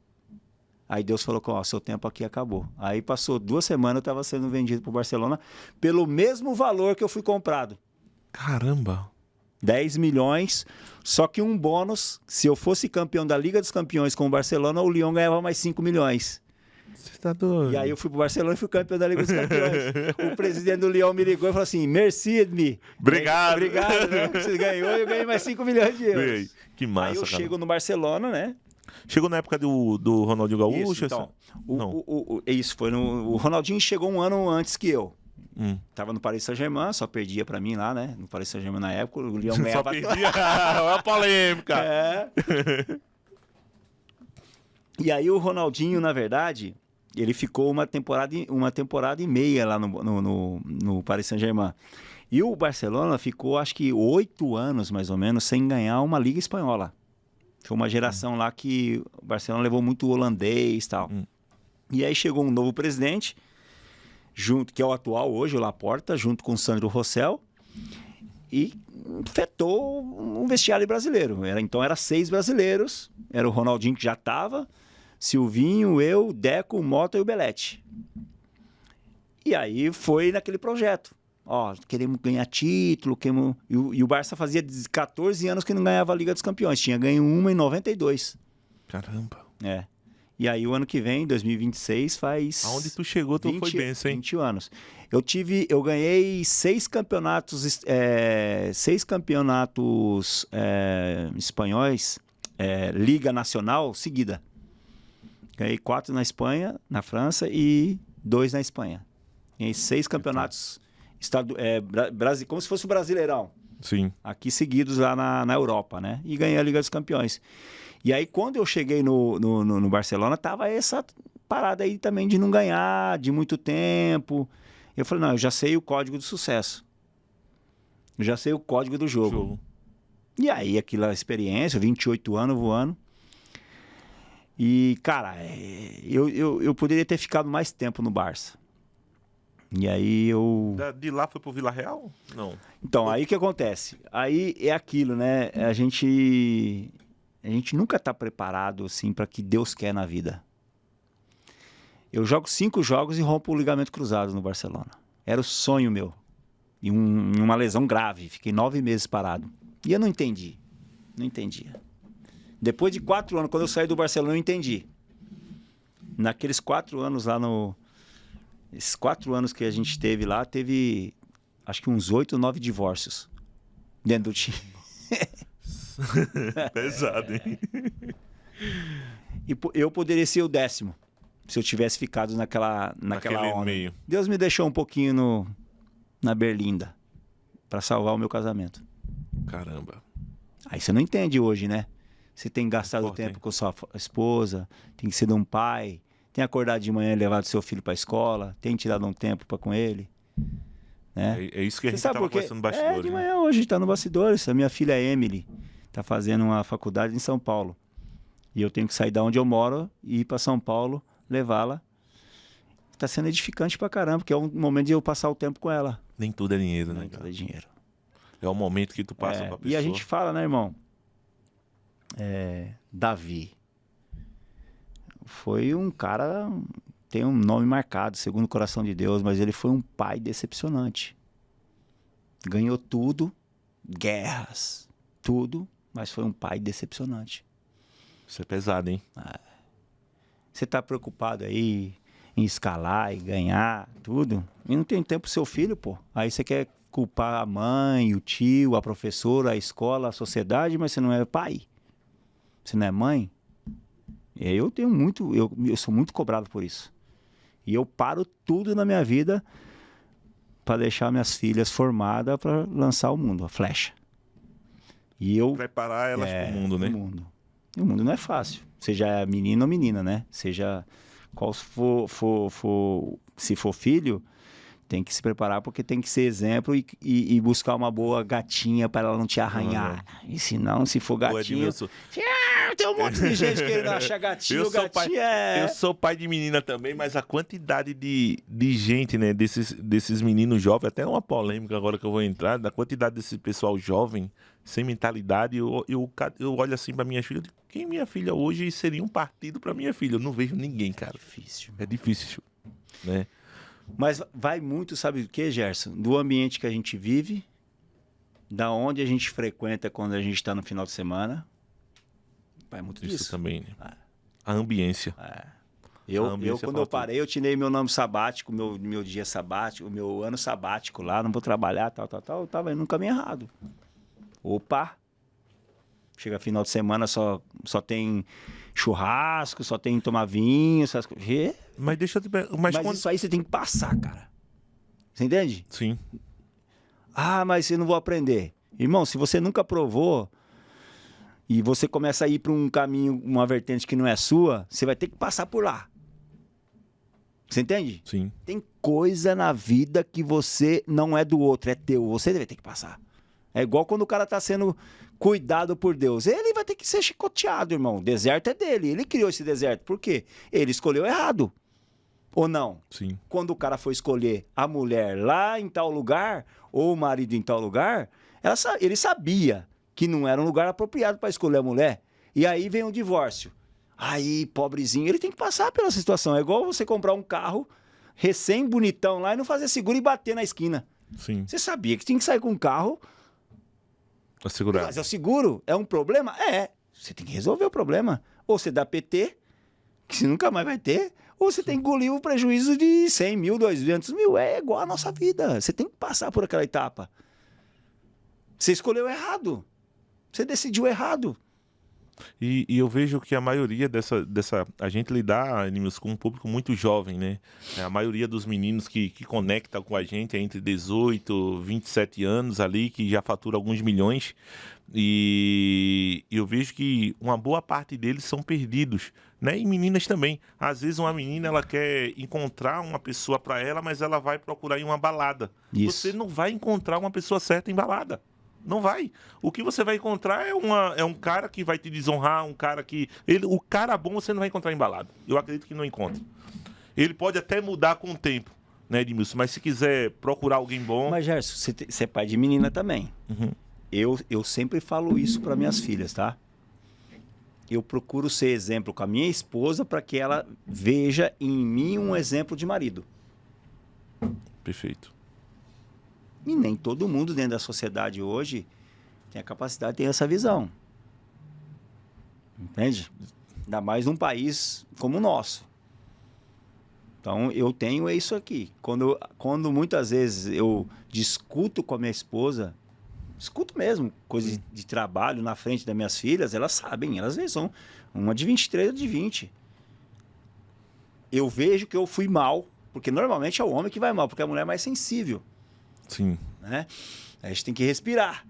Aí Deus falou, seu tempo aqui acabou. Aí passou 2 semanas, eu estava sendo vendido para o Barcelona pelo mesmo valor que eu fui comprado. Caramba! 10 milhões, só que um bônus, se eu fosse campeão da Liga dos Campeões com o Barcelona, o Lyon ganhava mais 5 milhões. Você tá doido? E aí eu fui pro Barcelona e fui campeão da Liga dos Campeões. O presidente do Lyon me ligou e falou assim, merci, Edmi. Obrigado. Obrigado, né? Você ganhou e eu ganhei mais 5 milhões de euros. Que massa, aí eu cara. chego no Barcelona, né? Chegou na época do Ronaldinho Gaúcho? Isso, então, Não. Isso, foi o Ronaldinho chegou 1 ano antes que eu. Tava no Paris Saint-Germain, só perdia pra mim lá, né? No Paris Saint-Germain na época, o Lyon ganhava... Só perdia, olha a polêmica. E aí o Ronaldinho, na verdade, ele ficou uma temporada e meia lá no Paris Saint-Germain. E o Barcelona ficou, acho que 8 anos, mais ou menos, sem ganhar uma Liga Espanhola. Foi uma geração lá que o Barcelona levou muito holandês e tal. E aí chegou um novo presidente, que é o atual hoje, o Laporta, junto com o Sandro Rosell, e afetou um vestiário brasileiro. Então era 6 brasileiros, era o Ronaldinho que já estava, Silvinho, eu, Deco, o Mota e o Belletti. E aí foi naquele projeto. Queremos ganhar título, e o Barça fazia 14 anos que não ganhava a Liga dos Campeões, tinha ganho uma em 92. Caramba. E aí o ano que vem, 2026, faz... Aonde tu chegou, tu foi bem, hein? 20 anos. Eu ganhei 6 campeonatos, 6 campeonatos espanhóis, Liga Nacional, seguida. Ganhei 4 na Espanha, na França, e 2 na Espanha. Ganhei 6 campeonatos, como se fosse o Brasileirão. Sim. aqui seguidos lá na Europa, né? E ganhei a Liga dos Campeões. E aí, quando eu cheguei no Barcelona, tava essa parada aí também de não ganhar, de muito tempo. Eu falei, não, eu já sei o código do sucesso. Eu já sei o código do jogo. E aí, aquela experiência, 28 anos voando. E, cara, eu poderia ter ficado mais tempo no Barça. E aí De lá foi pro Vila Real? Não. Então, aí o que acontece? Aí é aquilo, né? A gente nunca tá preparado, assim, para que Deus quer na vida. Eu jogo 5 jogos e rompo o ligamento cruzado no Barcelona. Era o sonho meu. E uma lesão grave. Fiquei 9 meses parado. E eu não entendi. Não entendia. Depois de 4 anos, quando eu saí do Barcelona, eu entendi. Naqueles 4 anos lá Esses 4 anos que a gente teve lá, teve acho que uns 8 ou 9 divórcios dentro do time. Pesado, hein? E eu poderia ser o 10º, se eu tivesse ficado naquela onda. Meio. Deus me deixou um pouquinho na berlinda para salvar o meu casamento. Caramba. Aí você não entende hoje, né? Você tem gastado Forte, tempo hein? com sua esposa, tem que ser de um pai, tem acordado de manhã e levado seu filho para a escola, tem tirado um tempo para com ele. Né? É isso que a Você gente sabe tava por quê? conversando no bastidores. De né? manhã hoje está no bastidores. A minha filha Emily está fazendo uma faculdade em São Paulo. E eu tenho que sair da onde eu moro e ir para São Paulo, levá-la. Está sendo edificante pra caramba, porque é um momento de eu passar o tempo com ela. Nem tudo é dinheiro, né? Não Cara? é dinheiro. É o momento que tu passa pra pessoa. E a gente fala, né, irmão? Davi foi um cara, tem um nome marcado, segundo o coração de Deus, mas ele foi um pai decepcionante. Ganhou tudo, guerras, tudo, mas foi um pai decepcionante. Isso é pesado, hein? Você tá preocupado aí em escalar e ganhar tudo, e não tem tempo pro seu filho, pô. Aí você quer culpar a mãe, o tio, a professora, a escola, a sociedade, mas você não é pai. Você não é mãe. Eu sou muito cobrado por isso. E eu paro tudo na minha vida para deixar minhas filhas formadas para lançar o mundo, a flecha. E eu Preparar elas pro mundo, né? pro mundo. E o mundo não é fácil. Seja menino ou menina, né? Seja qual se for filho, tem que se preparar porque tem que ser exemplo e buscar uma boa gatinha para ela não te arranhar. E se não, se for gatinho... Tem um monte de gente querendo achar gatinho. Eu sou pai de menina também, mas a quantidade de gente, né, desses meninos jovens, até uma polêmica agora que eu vou entrar, da quantidade desse pessoal jovem, sem mentalidade, eu olho assim pra minha filha, eu digo, quem minha filha hoje seria um partido pra minha filha? Eu não vejo ninguém, cara. Difícil. É difícil, né? Mas vai muito, sabe do que, Gerson? Do ambiente que a gente vive, da onde a gente frequenta quando a gente está no final de semana. Vai muito Isso disso. também, né? A ambiência. Quando eu parei, eu tirei meu nome sabático, meu dia sabático, meu ano sabático lá, não vou trabalhar, tal. Eu tava indo no caminho errado. Opa! Chega final de semana, só tem churrasco, só tem tomar vinho, essas coisas. Mas deixa eu te perguntar. Mas isso aí você tem que passar, cara. Você entende? Sim. Ah, mas eu não vou aprender. Irmão, se você nunca provou e você começa a ir para um caminho, uma vertente que não é sua, você vai ter que passar por lá. Você entende? Sim. Tem coisa na vida que você não é do outro, é teu. Você deve ter que passar. É igual quando o cara tá sendo cuidado por Deus. Ele vai ter que ser chicoteado, irmão. O deserto é dele. Ele criou esse deserto. Por quê? Ele escolheu errado. Ou não? Sim. Quando o cara foi escolher a mulher lá em tal lugar, ou o marido em tal lugar, ele sabia que não era um lugar apropriado para escolher a mulher. E aí vem o divórcio. Aí, pobrezinho, ele tem que passar pela situação. É igual você comprar um carro recém-bonitão lá e não fazer seguro e bater na esquina. Sim. Você sabia que tinha que sair com um carro. Assegurar. Mas é o seguro? É um problema? É. Você tem que resolver o problema. Ou você dá PT, que você nunca mais vai ter, ou você tem que engolir o prejuízo de 100 mil, 200 mil. É igual a nossa vida. Você tem que passar por aquela etapa. Você escolheu errado. Você decidiu errado. E eu vejo que a maioria a gente lidar, Edmilson, com um público muito jovem, né? A maioria dos meninos que conecta com a gente é entre 18, 27 anos ali, que já fatura alguns milhões. E eu vejo que uma boa parte deles são perdidos, né? E meninas também. Às vezes uma menina ela quer encontrar uma pessoa para ela, mas ela vai procurar em uma balada. Isso. Você não vai encontrar uma pessoa certa em balada. Não vai. O que você vai encontrar é um cara que vai te desonrar, um cara que. O cara bom você não vai encontrar em balada. Eu acredito que não encontra. Ele pode até mudar com o tempo, né, Edmilson? Mas se quiser procurar alguém bom. Mas, Gerson, você é pai de menina também. Uhum. Eu sempre falo isso para minhas filhas, tá? Eu procuro ser exemplo com a minha esposa para que ela veja em mim um exemplo de marido. Perfeito. E nem todo mundo dentro da sociedade hoje tem a capacidade de ter essa visão. Entende? Ainda mais num país como o nosso. Então, eu tenho isso aqui. Quando muitas vezes eu discuto com a minha esposa, discuto mesmo, coisas de trabalho na frente das minhas filhas, elas sabem, elas são uma de 23 e outra de 20. Eu vejo que eu fui mal, porque normalmente é o homem que vai mal, porque a mulher é mais sensível. Sim. Né? A gente tem que respirar.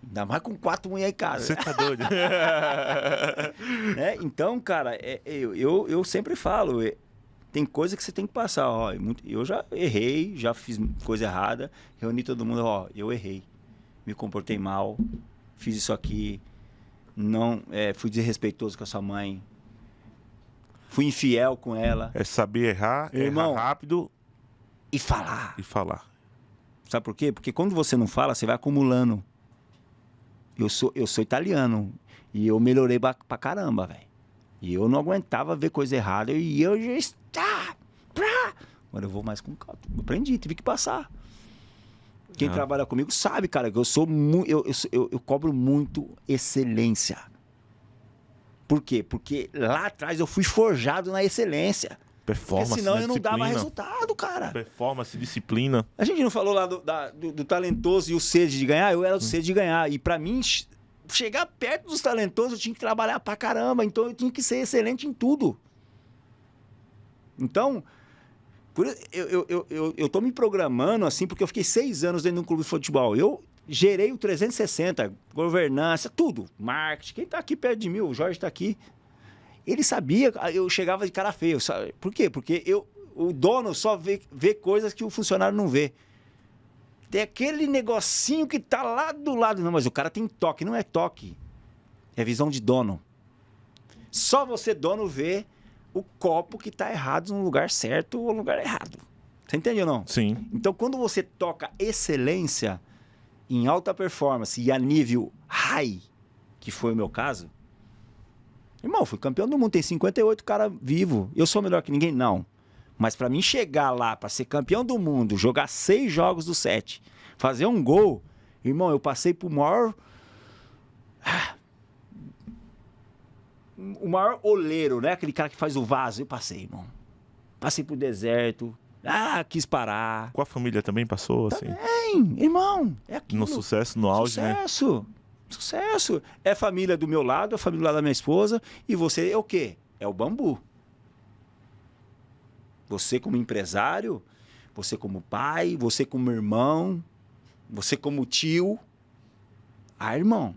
Ainda mais com 4 mulheres em casa. Você tá doido? Né? Então, cara, eu sempre falo, tem coisa que você tem que passar. Ó, eu já errei, já fiz coisa errada, reuni todo mundo, ó, eu errei. Me comportei mal, fiz isso aqui, não, fui desrespeitoso com a sua mãe, fui infiel com ela. É saber errar, Irmão, errar rápido e falar. e falar. Sabe por quê? Porque quando você não fala, você vai acumulando. Eu sou italiano e eu melhorei pra caramba, velho. E eu não aguentava ver coisa errada e eu já está. Agora eu vou mais com calma. Aprendi, tive que passar. Quem trabalha comigo sabe, cara, que eu sou eu cobro muito excelência. Por quê? Porque lá atrás eu fui forjado na excelência. Performance, porque senão né? eu não dava Disciplina. resultado, cara. Performance, disciplina. A gente não falou lá do talentoso e o sede de ganhar? Eu era o sede de ganhar. E pra mim, chegar perto dos talentosos, eu tinha que trabalhar pra caramba. Então eu tinha que ser excelente em tudo. Então, eu tô me programando assim, porque eu fiquei 6 anos dentro de um clube de futebol. Eu gerei o 360, governança, tudo. Marketing. Quem tá aqui perto de mim, o Jorge tá aqui. Ele sabia, eu chegava de cara feia. Sabe? Por quê? Porque o dono só vê coisas que o funcionário não vê. Tem aquele negocinho que tá lá do lado. Não, mas o cara tem toque. Não é toque. É visão de dono. Só você, dono, vê o copo que tá errado no lugar certo ou no lugar errado. Você entende ou não? Sim. Então, quando você toca excelência em alta performance e a nível high, que foi o meu caso, irmão, fui campeão do mundo, tem 58 caras vivos. Eu sou melhor que ninguém? Não. Mas pra mim chegar lá, pra ser campeão do mundo, jogar 6 jogos dos 7, fazer um gol, irmão, eu passei pro maior... O maior oleiro, né? Aquele cara que faz o vaso. Eu passei, irmão. Passei pro deserto. Quis parar. Com a família também passou, assim? Também, irmão. É aquilo. No sucesso, no auge, né? Sucesso. É família do meu lado, é família do lado da minha esposa. E você é o quê? É o bambu. Você como empresário, você como pai, você como irmão, você como tio. Irmão.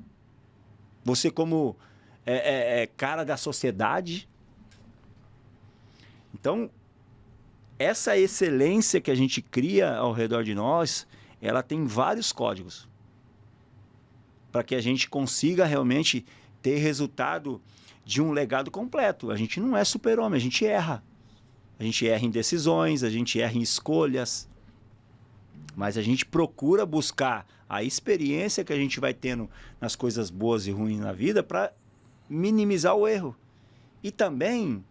Você como cara da sociedade. Então, essa excelência que a gente cria ao redor de nós, ela tem vários códigos. Para que a gente consiga realmente ter resultado de um legado completo. A gente não é super-homem, a gente erra. A gente erra em decisões, a gente erra em escolhas. Mas a gente procura buscar a experiência que a gente vai tendo nas coisas boas e ruins na vida para minimizar o erro. E também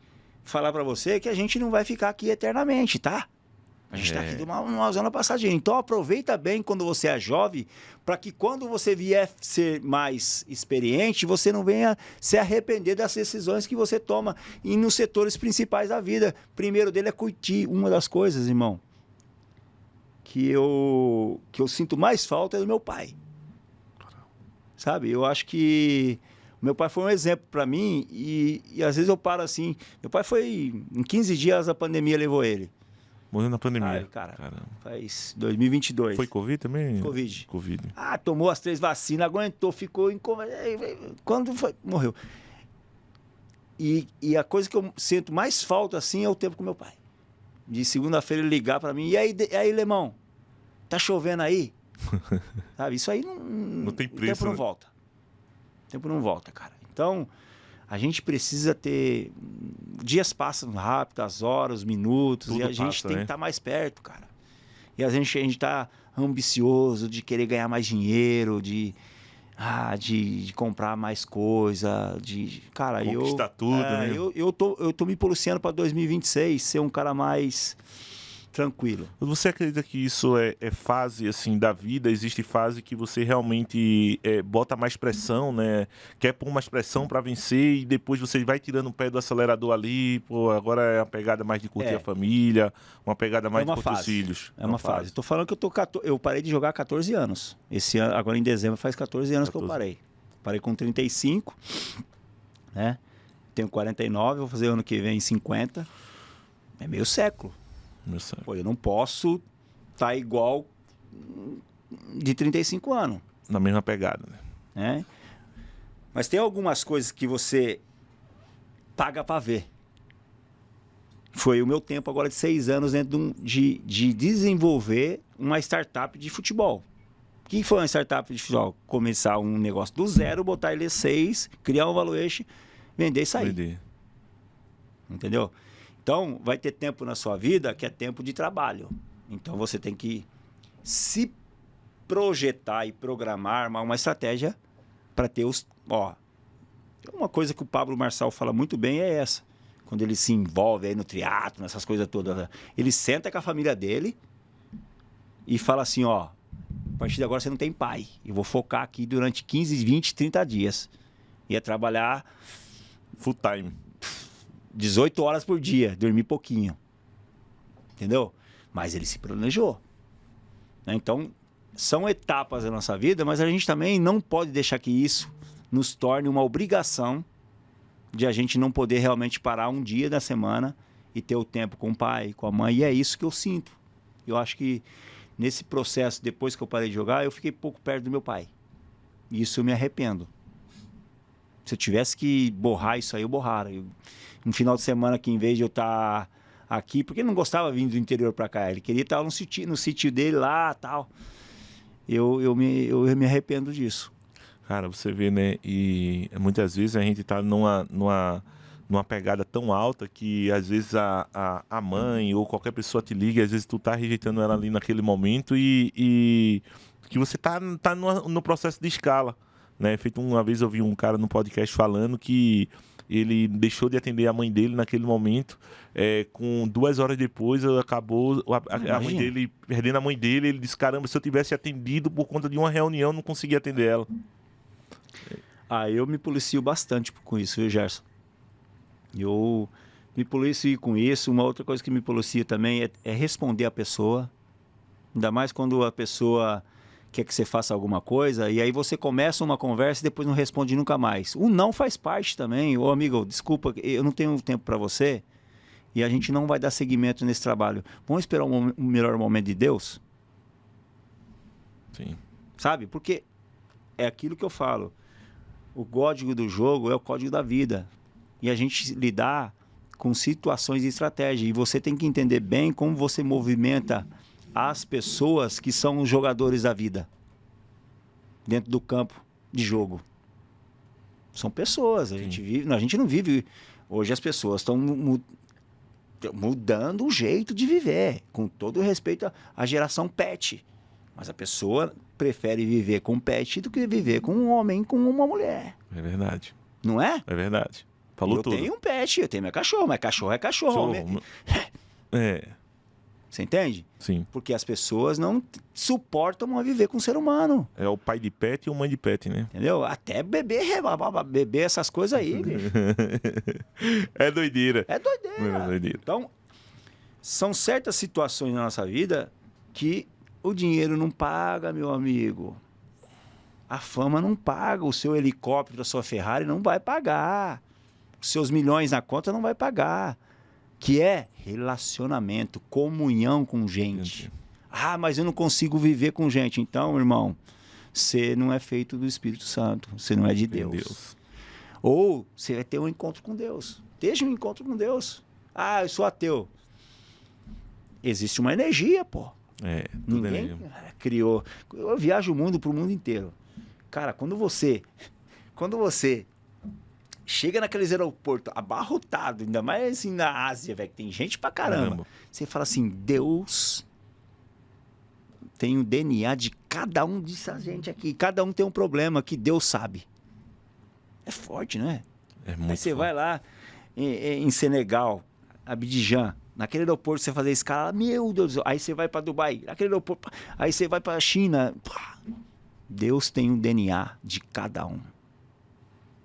falar para você que a gente não vai ficar aqui eternamente, tá? A gente está aqui numa zona passageira. Então aproveita bem quando você é jovem, para que quando você vier ser mais experiente, você não venha se arrepender das decisões que você toma e nos setores principais da vida. Primeiro dele é curtir. Uma das coisas, irmão, que eu sinto mais falta é do meu pai. Sabe? Eu acho que Meu pai foi um exemplo para mim e às vezes eu paro assim. Meu pai foi, em 15 dias a pandemia levou ele. Morreu na pandemia. Ai, cara, Caramba. faz 2022. Foi Covid também? Covid. Covid. Ah, tomou as 3 vacinas, aguentou, ficou em coma. Quando foi, morreu. E a coisa que eu sinto mais falta, assim, é o tempo com meu pai. De segunda-feira ele ligar para mim, e aí, Lemão, tá chovendo aí? Sabe, isso aí não tem preço. O tempo não né? volta. O tempo não volta, cara. Então, a gente precisa ter... Dias passam rápido, as horas, os minutos, Tudo e a gente passa, tem né? que estar mais perto, cara. E a gente tá ambicioso de querer ganhar mais dinheiro, de comprar mais coisa, cara, Conquistar tudo, né? eu tô me policiando para 2026 ser um cara mais tranquilo. Você acredita que isso é fase assim da vida? Existe fase que você realmente bota mais pressão, né? Quer pôr mais pressão para vencer e depois você vai tirando o pé do acelerador ali, pô, agora é uma pegada mais de curtir a família, uma pegada mais de curtir os filhos. É uma fase. Tô falando que eu parei de jogar há 14 anos. Esse ano, agora em dezembro faz 14 anos que eu parei. Parei com 35, né? Tenho 49, vou fazer ano que vem 50. É meio século. Pô, eu não posso estar igual de 35 anos. Na mesma pegada, né? Mas tem algumas coisas que você paga para ver. Foi o meu tempo agora de 6 anos dentro de desenvolver uma startup de futebol. O que foi uma startup de futebol? Começar um negócio do zero, botar ele 6, criar um valuation, vender e sair. Vender. Entendeu? Então, vai ter tempo na sua vida que é tempo de trabalho. Então, você tem que se projetar e programar, armar uma estratégia para ter os... uma coisa que o Pablo Marçal fala muito bem é essa. Quando ele se envolve aí no triatlo, nessas coisas todas, ele senta com a família dele e fala assim, a partir de agora você não tem pai. Eu vou focar aqui durante 15, 20, 30 dias. Ia trabalhar... Full time. 18 horas por dia, dormir pouquinho. Entendeu? Mas ele se planejou. Então, são etapas da nossa vida, mas a gente também não pode deixar que isso nos torne uma obrigação de a gente não poder realmente parar um dia da semana e ter o tempo com o pai, com a mãe. E é isso que eu sinto. Eu acho que nesse processo, depois que eu parei de jogar, eu fiquei pouco perto do meu pai. E isso eu me arrependo. Se eu tivesse que borrar isso aí, eu borrara. Um final de semana que, em vez de eu estar aqui, porque ele não gostava de vir do interior para cá, ele queria estar no sítio dele lá, tal. Eu me arrependo disso. Cara, você vê, né? E muitas vezes a gente tá numa pegada tão alta que às vezes a mãe ou qualquer pessoa te liga, às vezes tu tá rejeitando ela ali naquele momento e que você tá no processo de escala, né? Feito uma vez eu vi um cara no podcast falando que ele deixou de atender a mãe dele naquele momento, com 2 horas depois acabou a mãe dele, perdendo a mãe dele, ele disse, caramba, se eu tivesse atendido por conta de uma reunião, não conseguia atender ela. Eu me policio bastante com isso, viu, Gerson? Eu me policio com isso. Uma outra coisa que me policia também é responder a pessoa, ainda mais quando a pessoa quer que você faça alguma coisa, e aí você começa uma conversa e depois não responde nunca mais. O não faz parte também. Amigo, desculpa, eu não tenho tempo para você e a gente não vai dar seguimento nesse trabalho. Vamos esperar um melhor momento de Deus? Sim. Sabe? Porque é aquilo que eu falo. O código do jogo é o código da vida. E a gente lidar com situações de estratégia. E você tem que entender bem como você movimenta as pessoas que são os jogadores da vida dentro do campo de jogo. São pessoas, a gente não vive. Hoje as pessoas estão mudando o jeito de viver, com todo o respeito à geração pet. Mas a pessoa prefere viver com pet do que viver com um homem, com uma mulher. É verdade. Não é? É verdade. Falou tudo. Eu tenho um pet, eu tenho meu cachorro, mas cachorro é cachorro. Você entende? Sim. Porque as pessoas não suportam a viver com um ser humano. É o pai de pet e o mãe de pet, né? Entendeu? Até beber essas coisas aí, bicho. É doideira. É doideira. Então, são certas situações na nossa vida que o dinheiro não paga, meu amigo. A fama não paga, o seu helicóptero, a sua Ferrari não vai pagar. Os seus milhões na conta não vai pagar. Que é relacionamento, comunhão com gente. Entendi. Ah, mas eu não consigo viver com gente. Então, irmão, você não é feito do Espírito Santo. Você não é de Deus. Ou você vai ter um encontro com Deus. Deixa um encontro com Deus. Ah, eu sou ateu. Existe uma energia, pô. Ninguém criou. Eu viajo o mundo pro mundo inteiro. Cara, quando você chega naqueles aeroportos abarrotado, ainda mais assim na Ásia, velho, que tem gente pra caramba. Você fala assim, Deus tem o DNA de cada um dessa gente aqui. Cada um tem um problema que Deus sabe. É forte, não é? É muito Aí você forte. vai lá em Senegal, Abidjan, naquele aeroporto você fazer escala, meu Deus, aí você vai para Dubai, naquele aeroporto, aí você vai para China. Deus tem um DNA de cada um.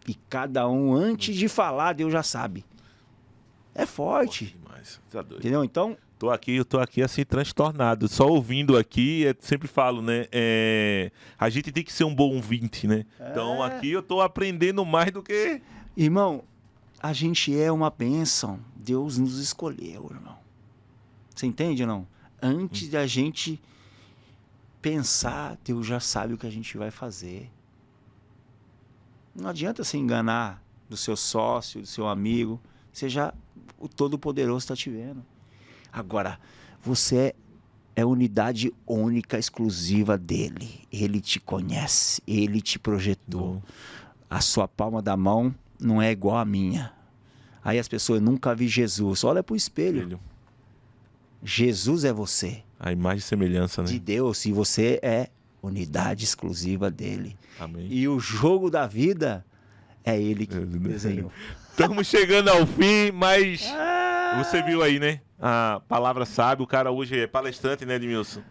E cada um, antes de falar, Deus já sabe. É forte. Demais. Tá doido. Entendeu? Então, Eu tô aqui assim, transtornado. Só ouvindo aqui, sempre falo, né? A gente tem que ser um bom ouvinte, né? Então aqui eu tô aprendendo mais do que... irmão, a gente é uma bênção. Deus nos escolheu, irmão. Você entende ou não? Antes da gente pensar, Deus já sabe o que a gente vai fazer. Não adianta se enganar do seu sócio, do seu amigo. O Todo-Poderoso está te vendo. Agora, você é unidade única, exclusiva dele. Ele te conhece, ele te projetou. A sua palma da mão não é igual à minha. Aí as pessoas, nunca vi Jesus. Olha pro espelho. Jesus é você. A imagem e semelhança, né? De Deus, e você é unidade exclusiva dele. Amém. E o jogo da vida é ele que desenhou. Estamos chegando ao fim, mas você viu aí, né? A palavra sábia, o cara hoje é palestrante, né, Edmilson?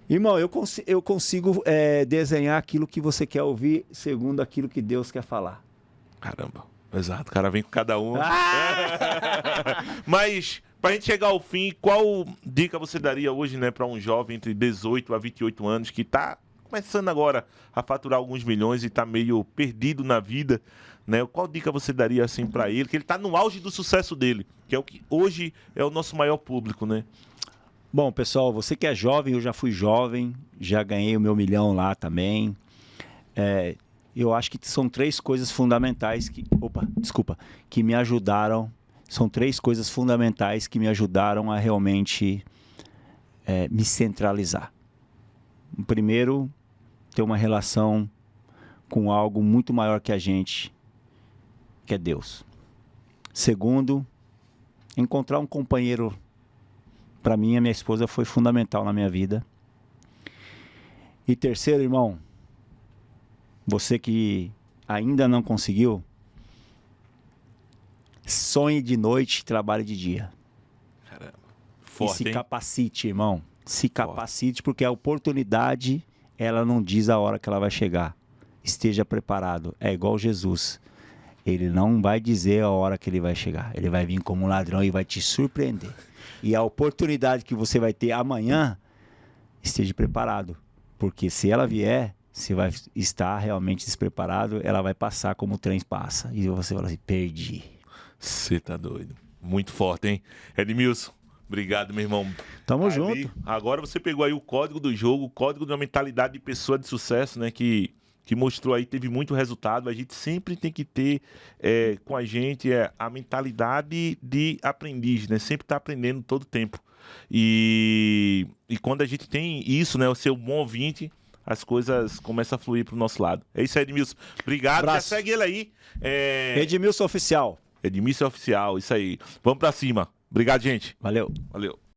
Irmão, eu consigo desenhar aquilo que você quer ouvir segundo aquilo que Deus quer falar. Caramba, exato, o cara vem com cada um. Mas, pra gente chegar ao fim, qual dica você daria hoje, né, pra um jovem entre 18 a 28 anos que tá começando agora a faturar alguns milhões e tá meio perdido na vida, né? Qual dica você daria assim pra ele, que ele tá no auge do sucesso dele, que é o que hoje é o nosso maior público, né? Bom, pessoal, você que é jovem, eu já fui jovem, já ganhei o meu milhão lá também. Eu acho que são três coisas fundamentais que me ajudaram. São três coisas fundamentais que me ajudaram a realmente me centralizar. O primeiro, ter uma relação com algo muito maior que a gente, que é Deus. Segundo, encontrar um companheiro. Para mim, a minha esposa foi fundamental na minha vida. E terceiro, irmão, você que ainda não conseguiu, sonhe de noite e trabalhe de dia. Caramba. Forte, e se capacite, irmão. Se capacite, porque a oportunidade, ela não diz a hora que ela vai chegar. Esteja preparado. É igual Jesus. Ele não vai dizer a hora que ele vai chegar. Ele vai vir como um ladrão e vai te surpreender. E a oportunidade que você vai ter amanhã, esteja preparado. Porque se ela vier, você vai estar realmente despreparado, ela vai passar como o trem passa. E você vai assim, perdi. Você tá doido. Muito forte, hein? Edmilson, obrigado, meu irmão. Tamo junto. Agora você pegou aí o código do jogo, o código de uma mentalidade de pessoa de sucesso, né? Que mostrou aí, teve muito resultado. A gente sempre tem que ter com a gente a mentalidade de aprendiz, né? Sempre tá aprendendo todo tempo. E quando a gente tem isso, né? O ser um bom ouvinte, as coisas começam a fluir pro nosso lado. É isso aí, Edmilson. Obrigado. Já segue ele aí. Edmilson Oficial. Edmilson Oficial, isso aí. Vamos pra cima. Obrigado, gente. Valeu. Valeu.